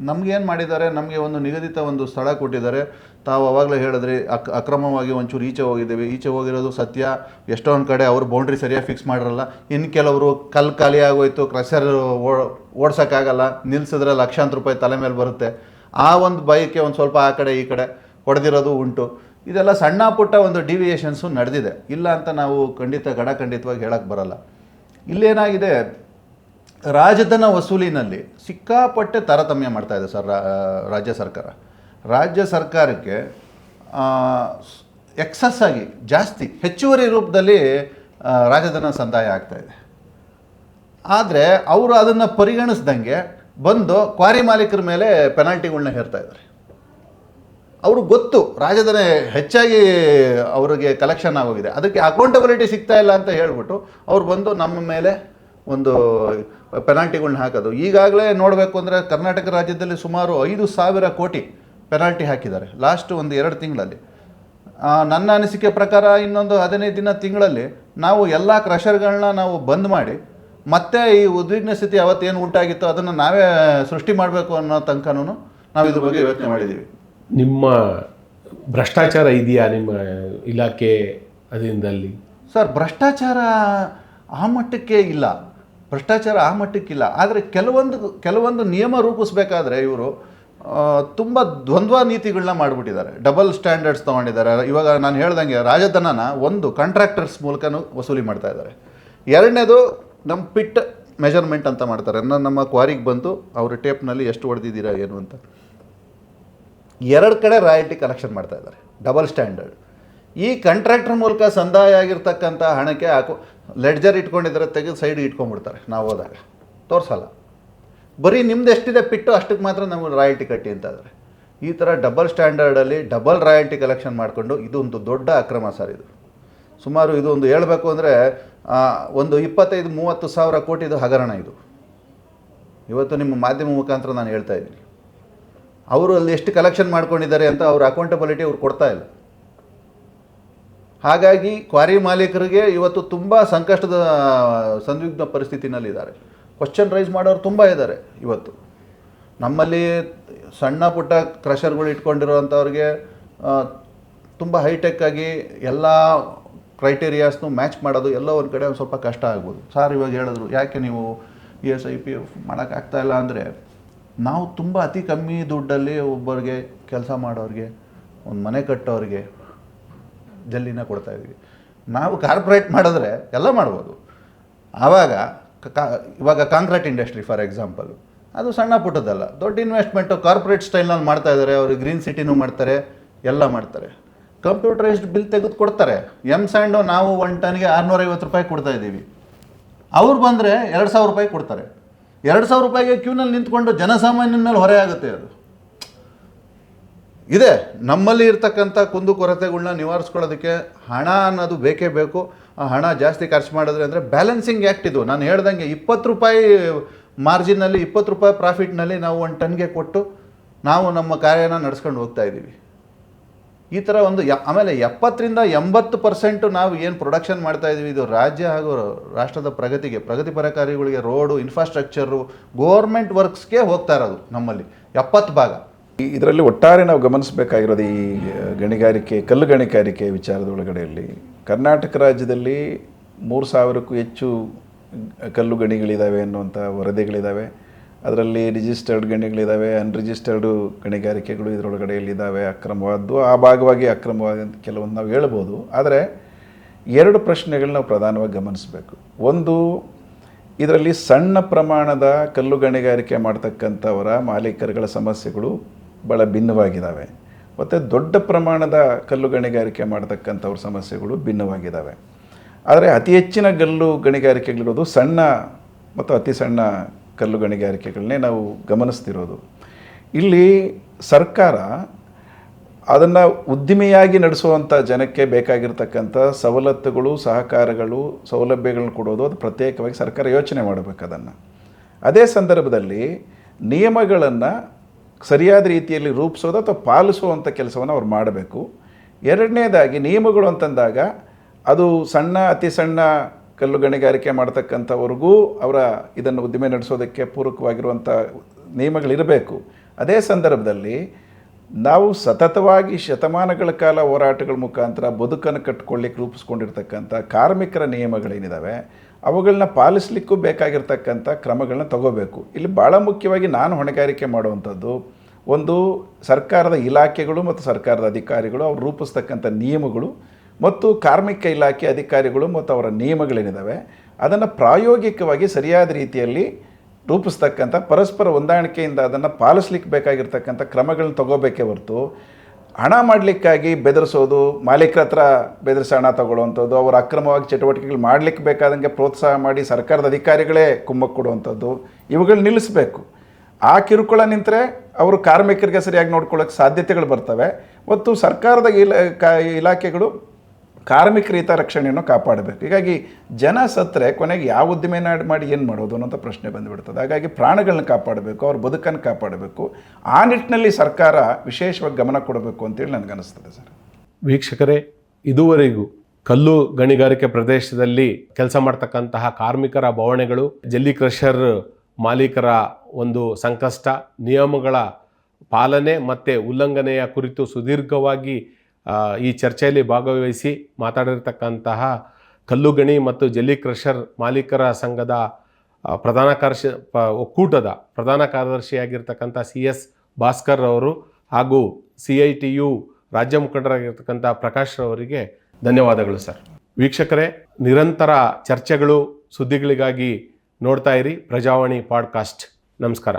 ನಮಗೇನು ಮಾಡಿದ್ದಾರೆ, ನಮಗೆ ಒಂದು ನಿಗದಿತ ಒಂದು ಸ್ಥಳ ಕೊಟ್ಟಿದ್ದಾರೆ. ತಾವು ಅವಾಗಲೇ ಹೇಳಿದ್ರಿ ಅಕ್ರಮವಾಗಿ ಒಂಚೂರು ಈಚೆ ಹೋಗಿದ್ದೀವಿ. ಈಚೆ ಹೋಗಿರೋದು ಸತ್ಯ. ಎಷ್ಟೊಂದು ಕಡೆ ಅವರು ಬೌಂಡ್ರಿ ಸರಿಯಾಗಿ ಫಿಕ್ಸ್ ಮಾಡಿರಲ್ಲ. ಇನ್ನು ಕೆಲವರು ಕಲ್ಲು ಖಾಲಿ ಆಗೋಯ್ತು, ಕ್ರಷರ್ ಓಡ್ಸೋಕ್ಕಾಗಲ್ಲ, ನಿಲ್ಲಿಸಿದ್ರೆ ಲಕ್ಷಾಂತರ ರೂಪಾಯಿ ತಲೆ ಮೇಲೆ ಬರುತ್ತೆ. ಆ ಒಂದು ಬೈಕೆ ಒಂದು ಸ್ವಲ್ಪ ಆ ಕಡೆ ಈ ಕಡೆ ಹೊಡೆದಿರೋದು ಉಂಟು. ಇದೆಲ್ಲ ಸಣ್ಣ ಪುಟ್ಟ ಒಂದು ಡಿವಿಯೇಷನ್ಸು ನಡೆದಿದೆ, ಇಲ್ಲ ಅಂತ ನಾವು ಖಂಡಿತವಾಗಿ ಹೇಳಕ್ಕೆ ಬರಲ್ಲ. ಇಲ್ಲೇನಾಗಿದೆ, ರಾಜಧನ ವಸೂಲಿನಲ್ಲಿ ಸಿಕ್ಕಾಪಟ್ಟೆ ತಾರತಮ್ಯ ಮಾಡ್ತಾ ಇದೆ ಸರ್ ರಾಜ್ಯ ಸರ್ಕಾರ. ರಾಜ್ಯ ಸರ್ಕಾರಕ್ಕೆ ಎಕ್ಸಸ್ ಆಗಿ ಜಾಸ್ತಿ ಹೆಚ್ಚುವರಿ ರೂಪದಲ್ಲಿ ರಾಜಧನ ಸಂದಾಯ ಆಗ್ತಾಯಿದೆ. ಆದರೆ ಅವರು ಅದನ್ನು ಪರಿಗಣಿಸ್ದಂಗೆ ಬಂದು ಕ್ವಾರಿ ಮಾಲೀಕರ ಮೇಲೆ ಪೆನಾಲ್ಟಿಗಳನ್ನ ಹೇರ್ತಾ ಇದ್ದಾರೆ. ಅವ್ರಿಗೆ ಗೊತ್ತು ರಾಜಧನ ಹೆಚ್ಚಾಗಿ ಅವರಿಗೆ ಕಲೆಕ್ಷನ್ ಆಗೋಗಿದೆ, ಅದಕ್ಕೆ ಅಕೌಂಟಬಿಲಿಟಿ ಸಿಗ್ತಾ ಇಲ್ಲ ಅಂತ ಹೇಳ್ಬಿಟ್ಟು ಅವ್ರು ಬಂದು ನಮ್ಮ ಮೇಲೆ ಒಂದು ಪೆನಾಲ್ಟಿಗಳನ್ನ ಹಾಕೋದು. ಈಗಾಗಲೇ ನೋಡಬೇಕು ಅಂದರೆ ಕರ್ನಾಟಕ ರಾಜ್ಯದಲ್ಲಿ ಸುಮಾರು 5,000 ಕೋಟಿ ಪೆನಾಲ್ಟಿ ಹಾಕಿದ್ದಾರೆ ಲಾಸ್ಟ್ 1-2 ತಿಂಗಳಲ್ಲಿ. ನನ್ನ ಅನಿಸಿಕೆ ಪ್ರಕಾರ ಇನ್ನೊಂದು 15 ತಿಂಗಳಲ್ಲಿ ನಾವು ಎಲ್ಲ ಕ್ರಷರ್ಗಳನ್ನ ನಾವು ಬಂದ್ ಮಾಡಿ ಮತ್ತೆ ಈ ಉದ್ವಿಗ್ನ ಸ್ಥಿತಿ ಅವತ್ತೇನು ಉಂಟಾಗಿತ್ತು ಅದನ್ನು ನಾವೇ ಸೃಷ್ಟಿ ಮಾಡಬೇಕು ಅನ್ನೋ ತನಕನೂ ನಾವು ಇದ್ರ ಬಗ್ಗೆ ಯೋಚನೆ ಮಾಡಿದ್ದೀವಿ. ನಿಮ್ಮ ಭ್ರಷ್ಟಾಚಾರ ಇದೆಯಾ ನಿಮ್ಮ ಇಲಾಖೆ ಅಧೀನದಲ್ಲಿ? ಸರ್, ಭ್ರಷ್ಟಾಚಾರ ಆ ಮಟ್ಟಕ್ಕೆ ಇಲ್ಲ, ಭ್ರಷ್ಟಾಚಾರ ಆ ಮಟ್ಟಕ್ಕಿಲ್ಲ. ಆದರೆ ಕೆಲವೊಂದು ನಿಯಮ ರೂಪಿಸ್ಬೇಕಾದ್ರೆ ಇವರು ತುಂಬ ದ್ವಂದ್ವ ನೀತಿಗಳನ್ನ ಮಾಡಿಬಿಟ್ಟಿದ್ದಾರೆ, ಡಬಲ್ ಸ್ಟ್ಯಾಂಡರ್ಡ್ಸ್ ತೊಗೊಂಡಿದ್ದಾರೆ. ಇವಾಗ ನಾನು ಹೇಳ್ದಂಗೆ ರಾಜಧನನ ಒಂದು ಕಾಂಟ್ರಾಕ್ಟರ್ಸ್ ಮೂಲಕನೂ ವಸೂಲಿ ಮಾಡ್ತಾ ಇದ್ದಾರೆ. ಎರಡನೇದು ನಮ್ಮ ಪಿಟ್ ಮೆಜರ್ಮೆಂಟ್ ಅಂತ ಮಾಡ್ತಾರೆ. ನಮ್ಮ ಕ್ವಾರಿಗೆ ಬಂತು ಅವ್ರ ಟೇಪ್ನಲ್ಲಿ ಎಷ್ಟು ಹೊಡೆದಿದ್ದೀರಾ ಏನು ಅಂತ, ಎರಡು ಕಡೆ ರಾಯಲ್ಟಿ ಕಲೆಕ್ಷನ್ ಮಾಡ್ತಾ ಇದ್ದಾರೆ, ಡಬಲ್ ಸ್ಟ್ಯಾಂಡರ್ಡ್. ಈ ಕಾಂಟ್ರಾಕ್ಟರ್ ಮೂಲಕ ಸಂದಾಯ ಆಗಿರ್ತಕ್ಕಂಥ ಹಣಕ್ಕೆ ಲೆಡ್ಜರ್ ಇಟ್ಕೊಂಡಿದ್ದಾರೆ, ತೆಗೆದು ಸೈಡ್ ಇಟ್ಕೊಂಡ್ಬಿಡ್ತಾರೆ. ನಾವು ಹೋದಾಗ ತೋರಿಸಲ್ಲ, ಬರೀ ನಿಮ್ದು ಎಷ್ಟಿದೆ ಪಿಟ್ಟು ಅಷ್ಟಕ್ಕೆ ಮಾತ್ರ ನಮಗೆ ರಾಯಲ್ಟಿ ಕಟ್ಟಿ ಅಂತ ಇದ್ದಾರೆ. ಈ ಥರ ಡಬಲ್ ಸ್ಟ್ಯಾಂಡರ್ಡಲ್ಲಿ ಡಬಲ್ ರಾಯಲ್ಟಿ ಕಲೆಕ್ಷನ್ ಮಾಡಿಕೊಂಡು ಇದೊಂದು ದೊಡ್ಡ ಅಕ್ರಮ ಸರ್. ಇದು ಸುಮಾರು ಇದು ಒಂದು ಹೇಳಬೇಕು ಅಂದರೆ ಒಂದು 25-30 ಸಾವಿರ ಕೋಟಿದು ಹಗರಣ ಇದು. ಇವತ್ತು ನಿಮ್ಮ ಮಾಧ್ಯಮ ಮುಖಾಂತರ ನಾನು ಹೇಳ್ತಾ ಇದ್ದೀನಿ, ಅವರು ಅಲ್ಲಿ ಎಷ್ಟು ಕಲೆಕ್ಷನ್ ಮಾಡ್ಕೊಂಡಿದ್ದಾರೆ ಅಂತ ಅವ್ರ ಅಕೌಂಟಬಿಲಿಟಿ ಅವ್ರು ಕೊಡ್ತಾ ಇಲ್ಲ. ಹಾಗಾಗಿ ಕ್ವಾರಿ ಮಾಲೀಕರಿಗೆ ಇವತ್ತು ತುಂಬ ಸಂಕಷ್ಟದ ಸಂದಿಗ್ಧ ಪರಿಸ್ಥಿತಿನಲ್ಲಿದ್ದಾರೆ. ಕ್ವಶನ್ ರೈಸ್ ಮಾಡೋರು ತುಂಬ ಇದ್ದಾರೆ. ಇವತ್ತು ನಮ್ಮಲ್ಲಿ ಸಣ್ಣ ಪುಟ್ಟ ಕ್ರಷರ್ಗಳು ಇಟ್ಕೊಂಡಿರೋವಂಥವ್ರಿಗೆ ತುಂಬ ಹೈಟೆಕ್ ಆಗಿ ಎಲ್ಲ ಕ್ರೈಟೀರಿಯಾಸ್ನು ಮ್ಯಾಚ್ ಮಾಡೋದು ಎಲ್ಲ ಒಂದು ಕಡೆ ಒಂದು ಸ್ವಲ್ಪ ಕಷ್ಟ ಆಗ್ಬೋದು. ಸಾರ್ ಇವಾಗ ಹೇಳಿದ್ರು ಯಾಕೆ ನೀವು ESIPF ಮಾಡೋಕ್ಕಾಗ್ತಾಯಿಲ್ಲ ಅಂದರೆ, ನಾವು ತುಂಬ ಅತಿ ಕಮ್ಮಿ ದುಡ್ಡಲ್ಲಿ ಒಬ್ಬರಿಗೆ ಕೆಲಸ ಮಾಡೋರಿಗೆ, ಒಂದು ಮನೆ ಕಟ್ಟೋರಿಗೆ ಜಲ್ಲಿನ ಕೊಡ್ತಾಯಿದ್ದೀವಿ. ನಾವು ಕಾರ್ಪೊರೇಟ್ ಮಾಡಿದ್ರೆ ಎಲ್ಲ ಮಾಡ್ಬೋದು. ಆವಾಗ ಇವಾಗ ಕಾಂಕ್ರೀಟ್ ಇಂಡಸ್ಟ್ರಿ ಫಾರ್ ಎಕ್ಸಾಂಪಲ್, ಅದು ಸಣ್ಣ ಪುಟ್ಟದಲ್ಲ, ದೊಡ್ಡ ಇನ್ವೆಸ್ಟ್ಮೆಂಟು ಕಾರ್ಪೊರೇಟ್ ಸ್ಟೈಲ್ನಲ್ಲಿ ಮಾಡ್ತಾಯಿದ್ದಾರೆ. ಅವರು ಗ್ರೀನ್ ಸಿಟಿನೂ ಮಾಡ್ತಾರೆ, ಎಲ್ಲ ಮಾಡ್ತಾರೆ. ಕಂಪ್ಯೂಟರೈಸ್ಡ್ ಬಿಲ್ ತೆಗೆದು ಕೊಡ್ತಾರೆ. ಸ್ಯಾಂಡು ನಾವು 1 ಟನ್ಗೆ 650 ರೂಪಾಯಿ ಕೊಡ್ತಾಯಿದ್ದೀವಿ. ಅವ್ರು ಬಂದರೆ 2000 ರೂಪಾಯಿ ಕೊಡ್ತಾರೆ. 2000 ರೂಪಾಯಿಗೆ ಕ್ಯೂನಲ್ಲಿ ನಿಂತ್ಕೊಂಡು ಜನಸಾಮಾನ್ಯನ ಮೇಲೆ ಹೊರೆ ಆಗುತ್ತೆ. ಅದು ಇದೆ ನಮ್ಮಲ್ಲಿ ಇರ್ತಕ್ಕಂಥ ಕುಂದುಕೊರತೆಗಳನ್ನ ನಿವಾರಿಸ್ಕೊಳ್ಳೋದಕ್ಕೆ ಹಣ ಅನ್ನೋದು ಬೇಕೇ ಬೇಕು. ಆ ಹಣ ಜಾಸ್ತಿ ಖರ್ಚು ಮಾಡಿದ್ರೆ ಅಂದರೆ ಬ್ಯಾಲೆನ್ಸಿಂಗ್ ಆ್ಯಕ್ಟ್ ಇದು. ನಾನು ಹೇಳ್ದಂಗೆ 20 ರೂಪಾಯಿ ಮಾರ್ಜಿನಲ್ಲಿ 20 ರೂಪಾಯಿ ಪ್ರಾಫಿಟ್ನಲ್ಲಿ ನಾವು 1 ಟನ್ಗೆ ಕೊಟ್ಟು ನಾವು ನಮ್ಮ ಕಾರ್ಯನ ನಡೆಸ್ಕೊಂಡು ಹೋಗ್ತಾ ಇದ್ದೀವಿ. ಈ ಥರ ಒಂದು ಆಮೇಲೆ 70-80% ನಾವು ಏನು ಪ್ರೊಡಕ್ಷನ್ ಮಾಡ್ತಾ ಇದ್ದೀವಿ, ಇದು ರಾಜ್ಯ ಹಾಗೂ ರಾಷ್ಟ್ರದ ಪ್ರಗತಿಪರ ಕಾರ್ಯಗಳಿಗೆ, ರೋಡು, ಇನ್ಫ್ರಾಸ್ಟ್ರಕ್ಚರು, ಗೋರ್ಮೆಂಟ್ ವರ್ಕ್ಸ್ಗೆ ಹೋಗ್ತಾ ಇರೋದು ನಮ್ಮಲ್ಲಿ 70 ಭಾಗ. ಇದರಲ್ಲಿ ಒಟ್ಟಾರೆ ನಾವು ಗಮನಿಸಬೇಕಾಗಿರೋದು ಈ ಗಣಿಗಾರಿಕೆ, ಕಲ್ಲು ಗಣಿಗಾರಿಕೆ ವಿಚಾರದ ಒಳಗಡೆಯಲ್ಲಿ ಕರ್ನಾಟಕ ರಾಜ್ಯದಲ್ಲಿ 3000ಕ್ಕೂ ಹೆಚ್ಚು ಕಲ್ಲು ಗಣಿಗಳಿದ್ದಾವೆ ಅನ್ನುವಂಥ ವರದಿಗಳಿದ್ದಾವೆ. ಅದರಲ್ಲಿ ರಿಜಿಸ್ಟರ್ಡ್ ಗಣಿಗಳಿದ್ದಾವೆ, ಅನ್ರಿಜಿಸ್ಟರ್ಡು ಗಣಿಗಾರಿಕೆಗಳು ಇದರೊಳಗಡೆಯಲ್ಲಿದ್ದಾವೆ. ಅಕ್ರಮವಾದ್ದು ಆ ಭಾಗವಾಗಿ ಅಕ್ರಮವಾದ ಕೆಲವೊಂದು ನಾವು ಹೇಳ್ಬೋದು. ಆದರೆ 2 ಪ್ರಶ್ನೆಗಳು ನಾವು ಪ್ರಧಾನವಾಗಿ ಗಮನಿಸಬೇಕು. ಒಂದು, ಇದರಲ್ಲಿ ಸಣ್ಣ ಪ್ರಮಾಣದ ಕಲ್ಲು ಗಣಿಗಾರಿಕೆ ಮಾಡ್ತಕ್ಕಂಥವರ ಮಾಲೀಕರುಗಳ ಸಮಸ್ಯೆಗಳು ಭಾಳ ಭಿನ್ನವಾಗಿದ್ದಾವೆ, ಮತ್ತು ದೊಡ್ಡ ಪ್ರಮಾಣದ ಕಲ್ಲು ಗಣಿಗಾರಿಕೆ ಮಾಡ್ತಕ್ಕಂಥವ್ರ ಸಮಸ್ಯೆಗಳು ಭಿನ್ನವಾಗಿದ್ದಾವೆ. ಆದರೆ ಅತಿ ಹೆಚ್ಚಿನ ಕಲ್ಲು ಗಣಿಗಾರಿಕೆಗಳಿರೋದು ಸಣ್ಣ ಮತ್ತು ಅತಿ ಸಣ್ಣ ಕಲ್ಲು ಗಣಿಗಾರಿಕೆಗಳನ್ನೇ ನಾವು ಗಮನಿಸ್ತಿರೋದು. ಇಲ್ಲಿ ಸರ್ಕಾರ ಅದನ್ನು ಉದ್ದಿಮೆಯಾಗಿ ನಡೆಸುವಂಥ ಜನಕ್ಕೆ ಬೇಕಾಗಿರ್ತಕ್ಕಂಥ ಸವಲತ್ತುಗಳು, ಸಹಕಾರಗಳು, ಸೌಲಭ್ಯಗಳನ್ನ ಕೊಡೋದು ಅದು ಪ್ರತ್ಯೇಕವಾಗಿ ಸರ್ಕಾರ ಯೋಚನೆ ಮಾಡಬೇಕು. ಅದನ್ನು ಅದೇ ಸಂದರ್ಭದಲ್ಲಿ ನಿಯಮಗಳನ್ನು ಸರಿಯಾದ ರೀತಿಯಲ್ಲಿ ರೂಪಿಸೋದು ಅಥವಾ ಪಾಲಿಸುವಂಥ ಕೆಲಸವನ್ನು ಅವ್ರು ಮಾಡಬೇಕು. ಎರಡನೇದಾಗಿ ನಿಯಮಗಳು ಅಂತಂದಾಗ ಅದು ಸಣ್ಣ ಅತಿ ಸಣ್ಣ ಕಲ್ಲು ಗಣಿಗಾರಿಕೆ ಮಾಡ್ತಕ್ಕಂಥವ್ರಿಗೂ ಅವರ ಇದನ್ನು ಉದ್ದಿಮೆ ನಡೆಸೋದಕ್ಕೆ ಪೂರಕವಾಗಿರುವಂಥ ನಿಯಮಗಳಿರಬೇಕು. ಅದೇ ಸಂದರ್ಭದಲ್ಲಿ ನಾವು ಸತತವಾಗಿ ಶತಮಾನಗಳ ಕಾಲ ಹೋರಾಟಗಳ ಮುಖಾಂತರ ಬದುಕನ್ನು ಕಟ್ಕೊಳ್ಳಿಕ್ಕೆ ರೂಪಿಸ್ಕೊಂಡಿರ್ತಕ್ಕಂಥ ಕಾರ್ಮಿಕರ ನಿಯಮಗಳೇನಿದ್ದಾವೆ ಅವುಗಳನ್ನ ಪಾಲಿಸಲಿಕ್ಕೂ ಬೇಕಾಗಿರ್ತಕ್ಕಂಥ ಕ್ರಮಗಳನ್ನ ತಗೋಬೇಕು. ಇಲ್ಲಿ ಭಾಳ ಮುಖ್ಯವಾಗಿ ನಾನು ಹೊಣೆಗಾರಿಕೆ ಮಾಡುವಂಥದ್ದು ಒಂದು ಸರ್ಕಾರದ ಇಲಾಖೆಗಳು ಮತ್ತು ಸರ್ಕಾರದ ಅಧಿಕಾರಿಗಳು ಅವ್ರು ರೂಪಿಸ್ತಕ್ಕಂಥ ನಿಯಮಗಳು ಮತ್ತು ಕಾರ್ಮಿಕ ಇಲಾಖೆ ಅಧಿಕಾರಿಗಳು ಮತ್ತು ಅವರ ನಿಯಮಗಳೇನಿದ್ದಾವೆ ಅದನ್ನು ಪ್ರಾಯೋಗಿಕವಾಗಿ ಸರಿಯಾದ ರೀತಿಯಲ್ಲಿ ರೂಪಿಸ್ತಕ್ಕಂಥ ಪರಸ್ಪರ ಹೊಂದಾಣಿಕೆಯಿಂದ ಅದನ್ನು ಪಾಲಿಸ್ಲಿಕ್ಕೆ ಬೇಕಾಗಿರ್ತಕ್ಕಂಥ ಕ್ರಮಗಳನ್ನ ತಗೋಬೇಕೇ ಹೊರತು ಹಣ ಮಾಡಲಿಕ್ಕಾಗಿ ಬೆದರಿಸೋದು, ಮಾಲೀಕರ ಹತ್ರ ಬೆದರಿಸಿ ಹಣ ತಗೊಳ್ಳುವಂಥದ್ದು, ಅವರು ಅಕ್ರಮವಾಗಿ ಚಟುವಟಿಕೆಗಳು ಮಾಡಲಿಕ್ಕೆ ಬೇಕಾದಂಗೆ ಪ್ರೋತ್ಸಾಹ ಮಾಡಿ ಸರ್ಕಾರದ ಅಧಿಕಾರಿಗಳೇ ಕುಮ್ಮಕ್ಕು ಕೊಡುವಂಥದ್ದು, ಇವುಗಳು ನಿಲ್ಲಿಸಬೇಕು. ಆ ಕಿರುಕುಳ ನಿಂತರೆ ಅವರು ಕಾರ್ಮಿಕರಿಗೆ ಸರಿಯಾಗಿ ನೋಡ್ಕೊಳ್ಳೋಕ್ಕೆ ಸಾಧ್ಯತೆಗಳು ಬರ್ತವೆ ಮತ್ತು ಸರ್ಕಾರದ ಇಲಾಖೆಗಳು ಕಾರ್ಮಿಕರ ಹಿತರಕ್ಷಣೆಯನ್ನು ಕಾಪಾಡಬೇಕು. ಹೀಗಾಗಿ ಜನ ಸತ್ತರೆ ಕೊನೆಗೆ ಯಾವ ಉದ್ದಿಮೆ ಮಾಡಿ ಏನು ಮಾಡೋದು ಅನ್ನೋಂಥ ಪ್ರಶ್ನೆ ಬಂದುಬಿಡ್ತದೆ. ಹಾಗಾಗಿ ಪ್ರಾಣಗಳನ್ನ ಕಾಪಾಡಬೇಕು, ಅವ್ರ ಬದುಕನ್ನು ಕಾಪಾಡಬೇಕು. ಆ ನಿಟ್ಟಿನಲ್ಲಿ ಸರ್ಕಾರ ವಿಶೇಷವಾಗಿ ಗಮನ ಕೊಡಬೇಕು ಅಂತೇಳಿ ನನಗನ್ನಿಸ್ತದೆ ಸರ್. ವೀಕ್ಷಕರೇ, ಇದುವರೆಗೂ ಕಲ್ಲು ಗಣಿಗಾರಿಕೆ ಪ್ರದೇಶದಲ್ಲಿ ಕೆಲಸ ಮಾಡ್ತಕ್ಕಂತಹ ಕಾರ್ಮಿಕರ ಬವಣೆಗಳು, ಜಲ್ಲಿ ಕ್ರಷರ್ ಮಾಲೀಕರ ಒಂದು ಸಂಕಷ್ಟ, ನಿಯಮಗಳ ಪಾಲನೆ ಮತ್ತು ಉಲ್ಲಂಘನೆಯ ಕುರಿತು ಸುದೀರ್ಘವಾಗಿ ಈ ಚರ್ಚೆಯಲ್ಲಿ ಭಾಗವಹಿಸಿ ಮಾತಾಡಿರ್ತಕ್ಕಂತಹ ಕಲ್ಲು ಗಣಿ ಮತ್ತು ಜಲ್ಲಿ ಕ್ರಷರ್ ಮಾಲೀಕರ ಸಂಘದ ಒಕ್ಕೂಟದ ಪ್ರಧಾನ ಕಾರ್ಯದರ್ಶಿಯಾಗಿರ್ತಕ್ಕಂಥ CS ಭಾಸ್ಕರ್ ಅವರು ಹಾಗೂ CITU ರಾಜ್ಯ ಮುಖಂಡರಾಗಿರ್ತಕ್ಕಂಥ ಪ್ರಕಾಶ್ ಅವರಿಗೆ ಧನ್ಯವಾದಗಳು ಸರ್. ವೀಕ್ಷಕರೇ, ನಿರಂತರ ಚರ್ಚೆಗಳು, ಸುದ್ದಿಗಳಿಗಾಗಿ ನೋಡ್ತಾ ಇರಿ ಪ್ರಜಾವಾಣಿ ಪಾಡ್ಕಾಸ್ಟ್. ನಮಸ್ಕಾರ.